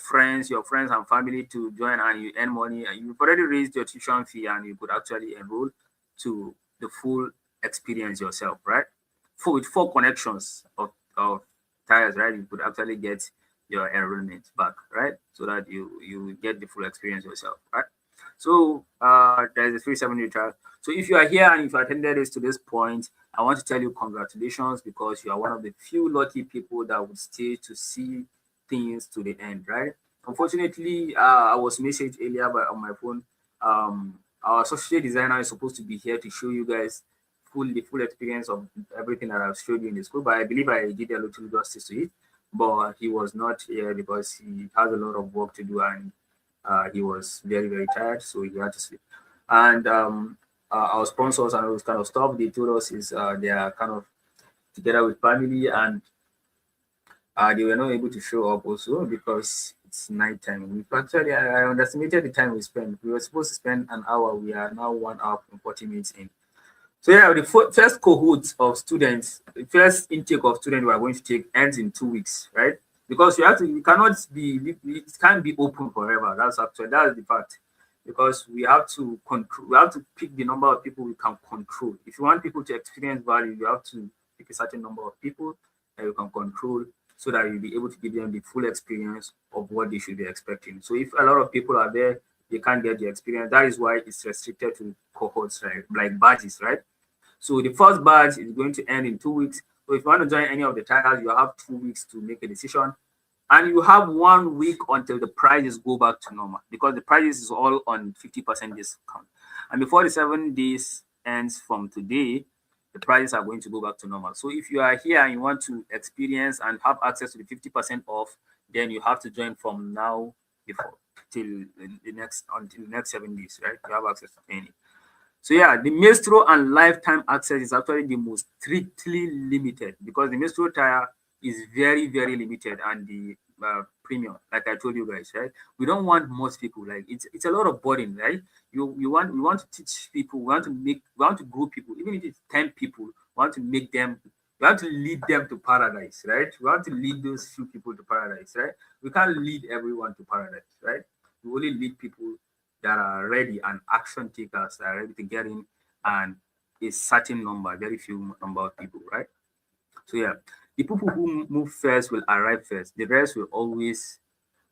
your friends and family to join, and you earn money, and you've already raised your tuition fee, and you could actually enroll to the full experience yourself, right? With 4 connections of tires, right? You could actually get your enrollment back, right? So that you get the full experience yourself, right? So there's a free 7-day trial. So if you are here and if you attended this to this point, I want to tell you congratulations, because you are one of the few lucky people that would stay to see things to the end, right? Unfortunately, I was messaged earlier on my phone Our associate designer is supposed to be here to show you guys the full experience of everything that I've showed you in the school. But I believe I did a little justice to it. But he was not here because he has a lot of work to do, and he was very, very tired, so he had to sleep. And our sponsors and all this kind of stuff, they told us is they are kind of together with family, and they were not able to show up also because it's nighttime. We actually, I underestimated the time we spent. We were supposed to spend an hour. We are now 1 hour and 40 minutes in. So yeah, the first cohort of students, the first intake of students we are going to take ends in 2 weeks, right? Because we cannot be, it can't be open forever. That's the fact. Because we have to control, we have to pick the number of people we can control. If you want people to experience value, you have to pick a certain number of people that you can control, so that you'll be able to give them the full experience of what they should be expecting. So if a lot of people are there, they can't get the experience. That is why it's restricted to cohorts, right? Like badges, right? So the first badge is going to end in 2 weeks. So if you want to join any of the titles, you have 2 weeks to make a decision. And you have 1 week until the prices go back to normal, because the prices is all on 50% discount. And before the 7 days ends from today, the prices are going to go back to normal. So if you are here and you want to experience and have access to the 50% off, then you have to join from now before until the next 7 days, right? You have access to any. So yeah, the Maestro and lifetime access is actually the most strictly limited, because the Maestro tire is very, very limited, and the premium, like I told you guys, right? We don't want most people, like it's a lot of burden, right? We want to teach people, we want to grow people, even if it's 10 people, we want to make them, we want to lead them to paradise, right? We want to lead those few people to paradise, right? We can't lead everyone to paradise, right? We only lead people that are ready, and action takers that are ready to get in, and a certain number, very few number of people, right? So yeah, the people who move first will arrive first. The rest will always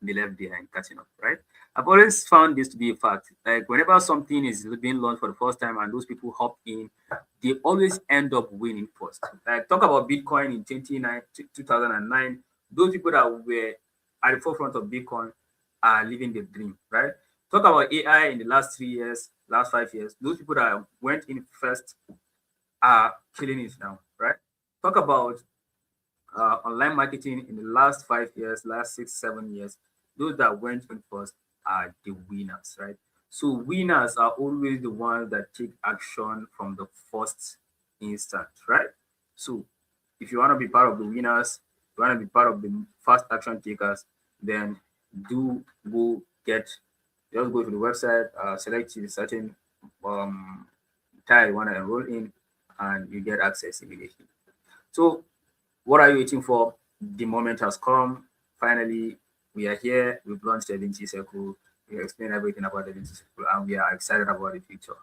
be left behind, catching up, right? I've always found this to be a fact. Like whenever something is being launched for the first time and those people hop in, they always end up winning first. Like talk about Bitcoin in 2009. Those people that were at the forefront of Bitcoin are living the dream, right? Talk about AI in the last 3 years, last 5 years. Those people that went in first are killing it now, right? Talk about online marketing in the last 5 years, last 6, 7 years. Those that went in first are the winners, right? So winners are always the ones that take action from the first instant, right? So if you want to be part of the winners, you want to be part of the fast action takers, then just go to the website, select a certain tile you want to enroll in, and you get access immediately. So what are you waiting for? The moment has come. Finally, we are here. We've launched DaVinci Circle. We explained everything about DaVinci Circle, and we are excited about the future.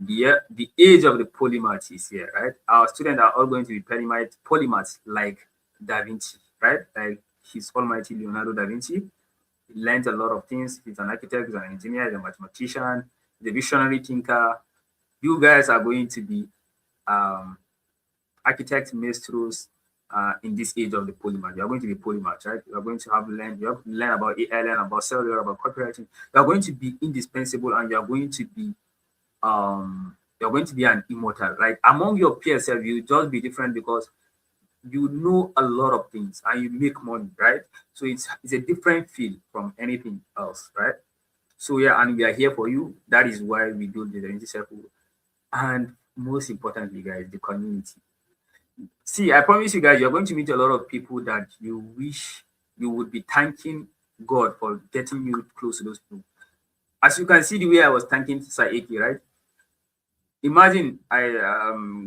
The age of the polymath is here, right? Our students are all going to be polymaths like Da Vinci, right? Like His Almighty Leonardo da Vinci. He learned a lot of things. He's an architect, he's an engineer, he's a mathematician, he's a visionary thinker. You guys are going to be architects, maestros in this age of the polymath. You are going to be polymath, right? You are going to you have to learn about AI, learn about cellular, about copywriting. You are going to be indispensable, and you are going to be an immortal. Like among your peers, you just be different because you know a lot of things and you make money, right? So it's a different feel from anything else, right? So yeah, and we are here for you. That is why we do the DaVinci Circle. And most importantly, guys, the community. See, I promise you guys, you're going to meet a lot of people that you wish you would be thanking God for getting you close to those people. As you can see, the way I was thanking Saiki, right? Imagine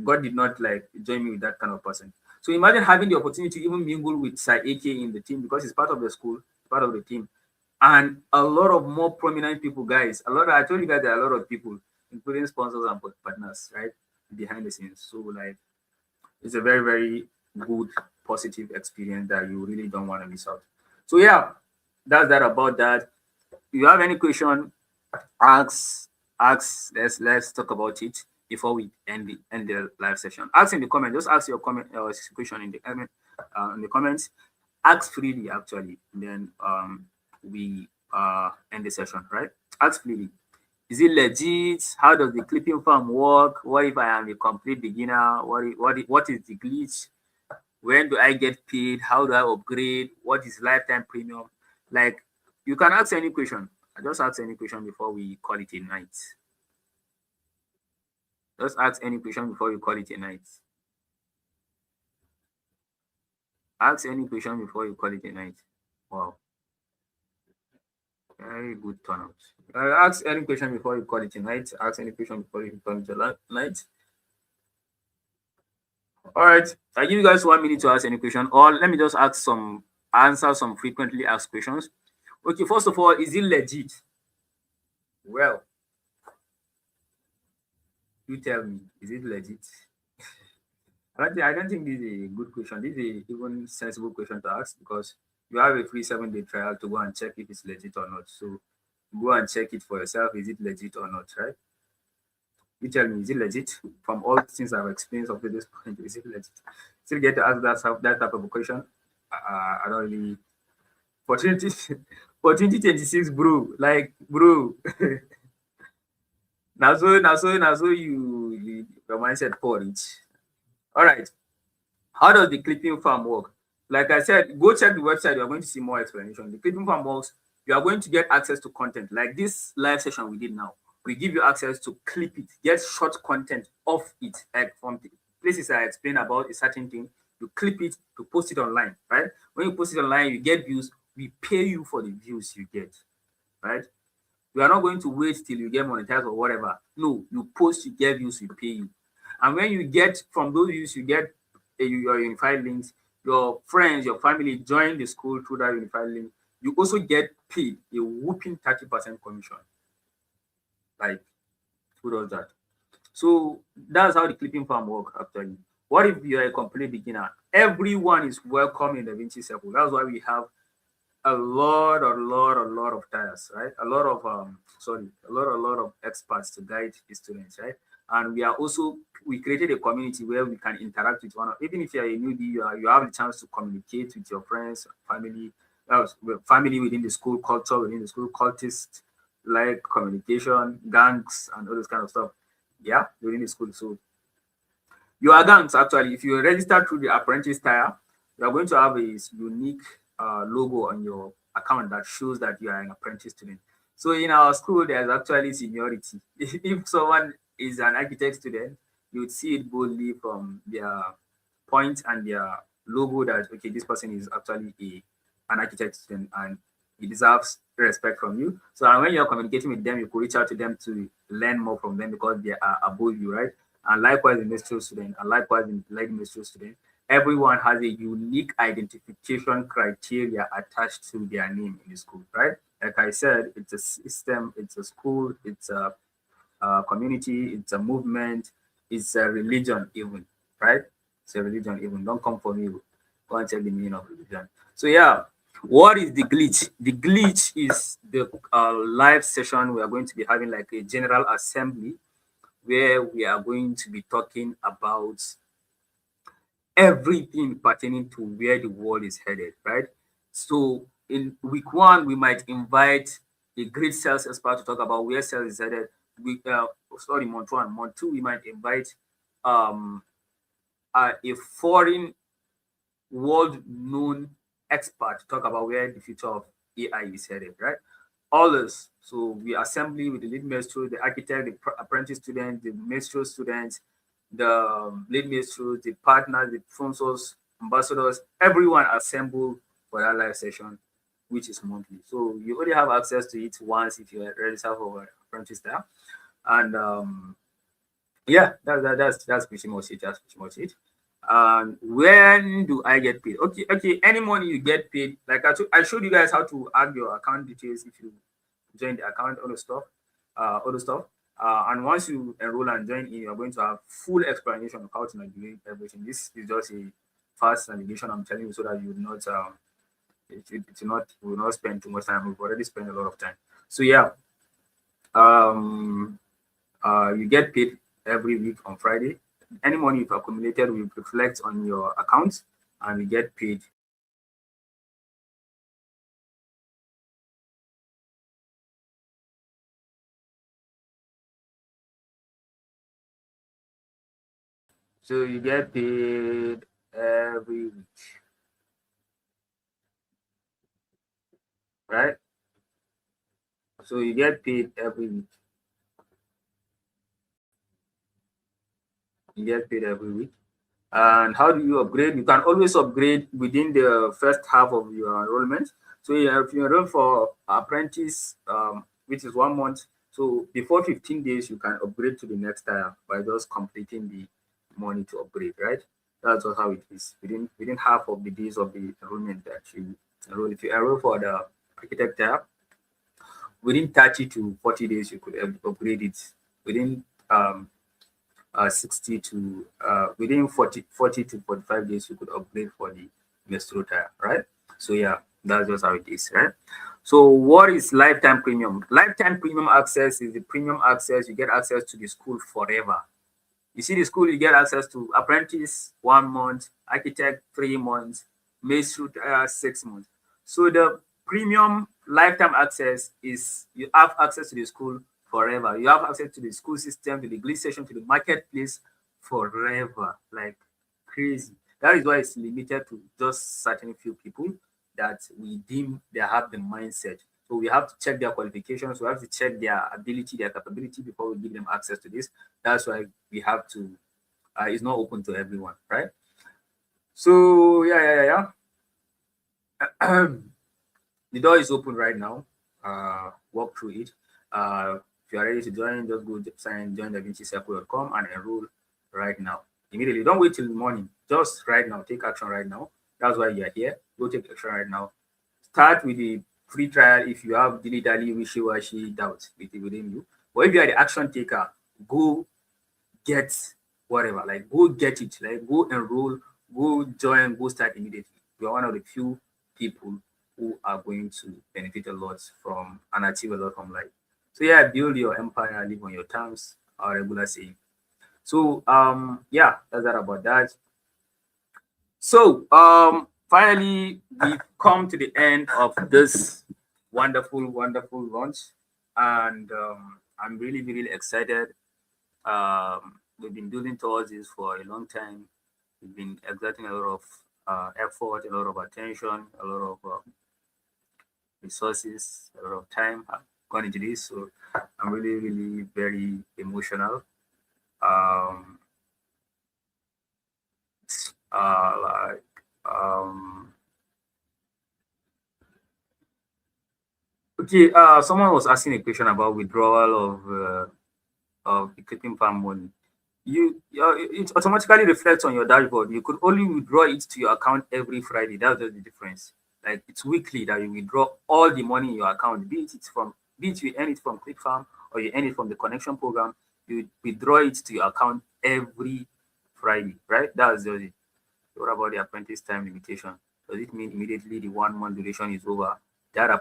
God did not like join me with that kind of person. So imagine having the opportunity to even mingle with Saiki in the team, because he's part of the school, part of the team, and a lot of more prominent people, guys. I told you guys there are a lot of people, including sponsors and partners, right, behind the scenes. So like, it's a very, very good, positive experience that you really don't want to miss out. So yeah, that's that about that. If you have any question, ask. Let's talk about it before we end the live session. Ask in the comment. Just ask your comment or question in the comments. Ask freely, actually. Then we end the session, right? Ask freely. Is it legit? How does the clipping farm work? What if I am a complete beginner? What is the glitch? When do I get paid? How do I upgrade? What is lifetime premium? Like, you can ask any question. I just ask any question before we call it a night. Just ask any question before you call it a night. Ask any question before you call it a night. Wow. Very good turnout. Ask any question before you call it a night. Ask any question before you call it a night. All right. I give you guys 1 minute to ask any question, or let me just answer some frequently asked questions. Okay, first of all, is it legit? Well, you tell me, is it legit? I don't think this is a good question. This is a even sensible question to ask, because you have a free 7-day trial to go and check if it's legit or not. So go and check it for yourself. Is it legit or not, right? You tell me, is it legit? From all things I've experienced up to this point, is it legit? Still get to ask that type of a question. I don't really. For 2026, bro. Like, bro. now so you your mindset for it. All right. How does the clipping farm work? Like I said, go check the website. You are going to see more explanation. The clipping farm works. You are going to get access to content. Like this live session we did now. We give you access to clip it, get short content off it, like from the places I explain about a certain thing. You clip it to post it online, right? When you post it online, you get views. We pay you for the views you get, right? We are not going to wait till you get monetized or whatever. No, you post, you get views, we pay you. And when you get from those views, you get your unified links. Your friends, your family join the school through that unified link. You also get paid a whooping 30% commission. Like, who does that? So that's how the clipping farm works, actually. What if you're a complete beginner? Everyone is welcome in the DaVinci Circle. That's why we have a lot of tires, right? A lot of experts to guide the students, right? And we created a community where we can interact with one another. Even if you're a newbie, you have the chance to communicate with your friends, family within the school, culture within the school, cultists, like communication, gangs, and all this kind of stuff. Yeah, within the school. So you are gangs, actually. If you register through the apprentice tire, you are going to have a unique logo on your account that shows that you are an apprentice student. So in our school, there's actually seniority. If someone is an architect student, you would see it boldly from their point and their logo that, okay, this person is actually an architect student and he deserves respect from you. So when you're communicating with them, you could reach out to them to learn more from them because they are above you, right? And likewise, the master's student, and likewise, like the master's student, everyone has a unique identification criteria attached to their name in the school, right? Like I said, it's a system, it's a school, it's a community, it's a movement, it's a religion even, right? It's a religion even. Don't come for me. Go and check the meaning of religion. So yeah, what is the glitch? The glitch is the live session. We are going to be having like a general assembly where we are going to be talking about everything pertaining to where the world is headed, right? So in week 1, we might invite a great sales expert to talk about where sales is headed. Month 1. Month 2, we might invite a foreign world-known expert to talk about where the future of AI is headed, right? All this. So we assembly with the lead maestro, the architect, the apprentice student, the maestro students, the lead maestros, the partners, the sponsors, ambassadors, everyone assemble for that live session, which is monthly. So you only have access to it once if you register for apprentice there. And yeah, that's pretty much it. That's pretty much it. And when do I get paid? Okay. Any money you get paid, like I showed you guys how to add your account details if you join the account, all the stuff. And once you enroll and join in, you're going to have full explanation of how to navigate everything. This is just a fast navigation I'm telling you so that you would not will not spend too much time. We've already spent a lot of time. So yeah, you get paid every week on Friday. Any money you've accumulated will reflect on your account and you get paid So you get paid every week, right? So you get paid every week. You get paid every week. And how do you upgrade? You can always upgrade within the first half of your enrollment. So if you enroll for apprentice, which is 1 month, so before 15 days, you can upgrade to the next tier by just completing the money to upgrade, right? That's just how it is. Within half of the days of the enrollment that you enroll. If you enroll for the architect tier, within 30 to 40 days, you could upgrade it. Within 60 to within 40 to 45 days, you could upgrade for the Mestro tier, right? So yeah, that's just how it is, right? So what is lifetime premium? Lifetime premium access is the premium access. You get access to the school forever. You see the school, you get access to apprentice 1 month, architect 3 months, Mestro 6 months. So the premium lifetime access is you have access to the school forever. You have access to the school system, to the glitch session, to the marketplace forever, like crazy. That is why it's limited to just certain few people that we deem they have the mindset. So we have to check their qualifications, we have to check their ability, their capability before we give them access to this. That's why we have to, it's not open to everyone, right? So yeah. The door is open right now. Walk through it. If you are ready to join, just go sign join DaVinciCircle.com and enroll right now. Immediately. Don't wait till the morning. Just right now. Take action right now. That's why you are here. Go take action right now. Start with the free trial if you have dilly-dally, wishy-washy doubts within you. But if you are the action taker, go get whatever. Like, go get it. Like, go enroll, go join, go start immediately. You are one of the few people who are going to benefit a lot from and achieve a lot from life. So yeah, build your empire, live on your terms, our regular saying. So yeah, that's that about that. So finally, we've come to the end of this wonderful launch, and I'm really excited. We've been building towards this for a long time. We've been exerting a lot of effort, a lot of attention, a lot of resources, a lot of time have gone into this. So I'm really very emotional. Okay, someone was asking a question about withdrawal of equipping farm money. It automatically reflects on your dashboard. You could only withdraw it to your account every Friday. That's just the difference. Like, it's weekly that you withdraw all the money in your account, be it you earn it from ClickFarm or you earn it from the connection program. You withdraw it to your account every Friday, right? That's just it. What about the apprentice time limitation? Does it mean immediately the 1 month duration is over? That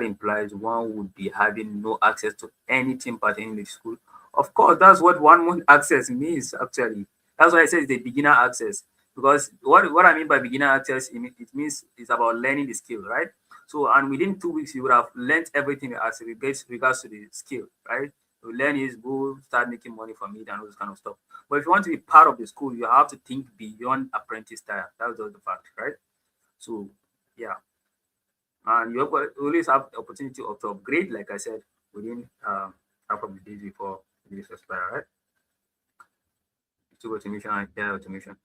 implies one would be having no access to anything pertaining to the school. Of course, that's what 1 month access means, actually. That's why I said it's the beginner access. Because what I mean by beginner access, it means it's about learning the skill, right? So, and within 2 weeks, you would have learned everything as regards to the skill, right? You learn is go start making money from it and all this kind of stuff. But if you want to be part of the school, you have to think beyond apprentice style. That's just the fact, right? So, yeah. And you always have the opportunity to upgrade, like I said, within half of the days before this expire, right? YouTube automation and AI automation.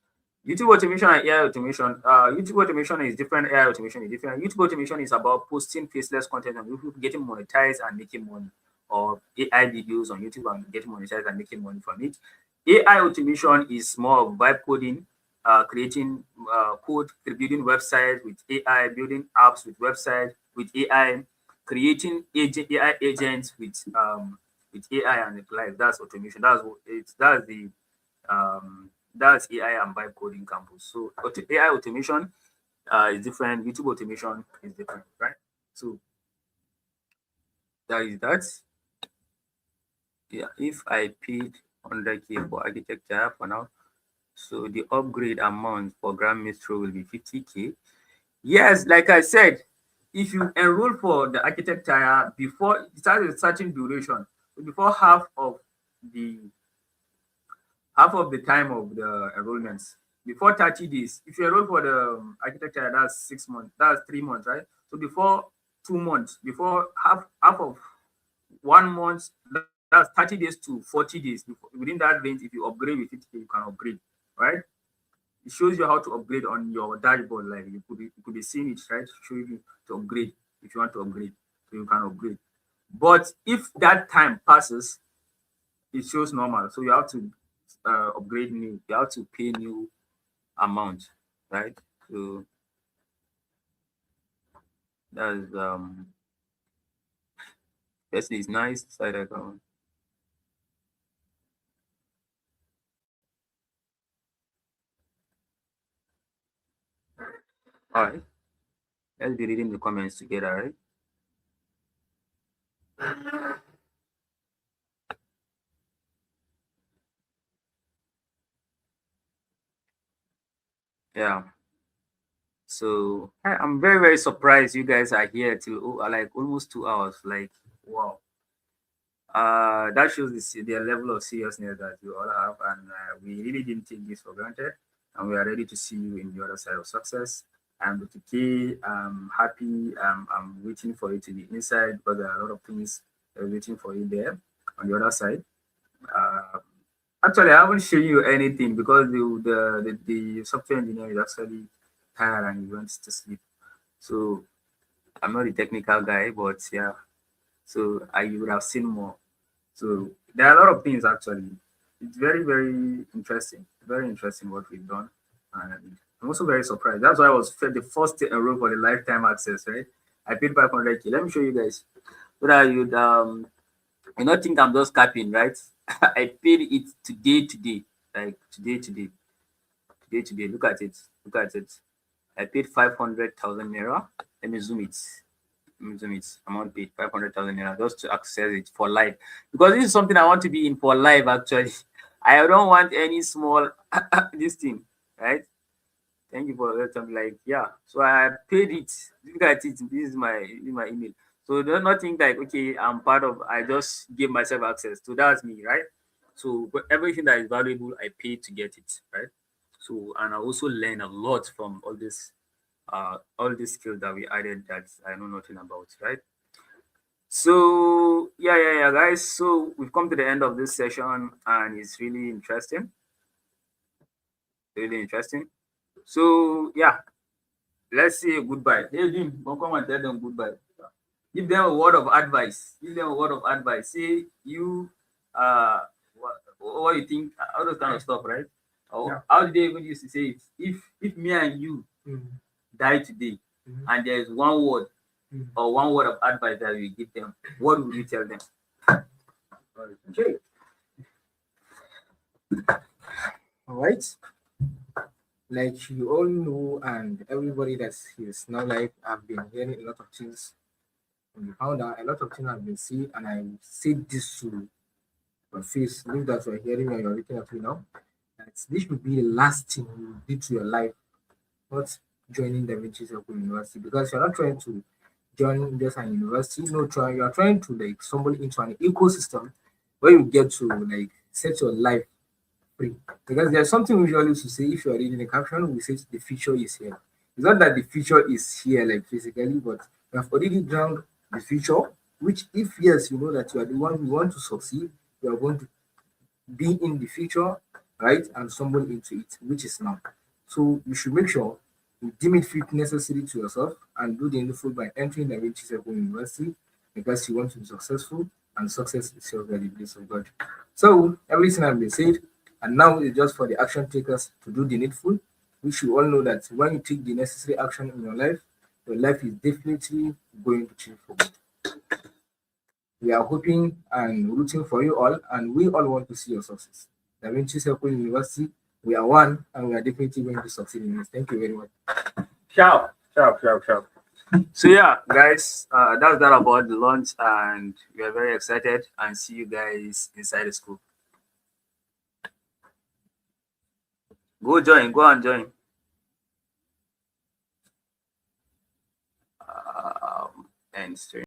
YouTube automation and AI automation. YouTube automation is different. AI automation is different. YouTube automation is about posting faceless content on YouTube, getting monetized and making money, or AI videos on YouTube and getting monetized and making money from it. AI automation is more of vibe coding, creating code, building websites with AI, building apps with websites with AI, creating AI agents with AI and the like. That's automation. That's AI and vibe coding campus. So AI automation is different. YouTube automation is different, right? So that is that. Yeah, if I paid 100K for architecture for now, so the upgrade amount for Grand Mistro will be 50K. Yes, like I said, if you enroll for the architecture before it starts a certain duration, before half of the half of the time of the enrollments. Before 30 days, if you enroll for the architecture, that's 6 months, that's 3 months, right? So before 2 months, before half of 1 month, that's 30 days to 40 days. Within that range, if you upgrade with it, you can upgrade, right? It shows you how to upgrade on your dashboard. Like you could be seeing it, right? Show you to upgrade if you want to upgrade, so you can upgrade. But if that time passes, it shows normal. So you have to upgrade new. You have to pay new amount, right? So that's yes, it's nice side account. All right, let's be reading the comments together, right? Yeah. So I'm very, very surprised you guys are here till like almost 2 hours. Like, wow. That shows the level of seriousness that you all have, and we really didn't take this for granted, and we are ready to see you in the other side of success. I'm BTK. I'm happy. I'm waiting for you to be inside, because there are a lot of things waiting for you there on the other side. Actually, I haven't shown you anything because the software engineer is actually tired and he wants to sleep. So I'm not a technical guy, but yeah. So you would have seen more. So there are a lot of things actually. It's very, very interesting. Very interesting what we've done. And I'm also very surprised. That's why I was the first to enroll for the lifetime access, right? I paid 500K. Let me show you guys. So that you not think I'm just capping, right? I paid it today. Like today. Look at it. I paid 500,000 naira. Let me zoom it. Amount paid 500,000 naira just to access it for life, because this is something I want to be in for life. Actually, I don't want any small this thing, right? Thank you for that. I'm like, yeah. So I paid it. Look at it. This is my email. So do not think like, okay, I'm part of. I just gave myself access. So that's me, right? So but everything that is valuable, I paid to get it, right? So and I also learn a lot from all these skills that we added that I know nothing about, right? So yeah, guys. So we've come to the end of this session, and it's really interesting. So yeah, let's say goodbye. Hey Jim, come and tell them goodbye. Give them a word of advice. Say you what you think, all those kind of stuff, right? How did they even used to say it? If me and you die today, and there is one word or one word of advice that we give them, what would you tell them? Okay. All right. Like you all know, and everybody that's here now, like I've been hearing a lot of things from the founder, a lot of things have been said, and I said this to your face, look that you're hearing me and you're looking at me now. That this should be the last thing you do to your life, not joining DaVinci Circle University, because you're not trying to join just an university. No, you're trying to like stumble into an ecosystem where you get to like set your life free. Because there's something we usually used to say, if you're reading the caption, we say the future is here. It's not that the future is here like physically, but you have already drowned the future, which if yes, you know that you are the one who want to succeed, you are going to be in the future, right, and stumble into it, which is now. So you should make sure you deem it fit necessary to yourself and do the needful by entering the DaVinci Circle University, because you want to be successful, and success is your very grace of God. So everything has been said, and now it's just for the action takers to do the needful. We should all know that when you take the necessary action in your life is definitely going to change for good. We are hoping and rooting for you all, and we all want to see your success. DaVinci Circle University, we are one, and we are definitely going to succeed in this. Thank you very much. Ciao. So yeah, guys, that's that about the launch, and we are very excited, and see you guys inside the school. Go and join. And stream.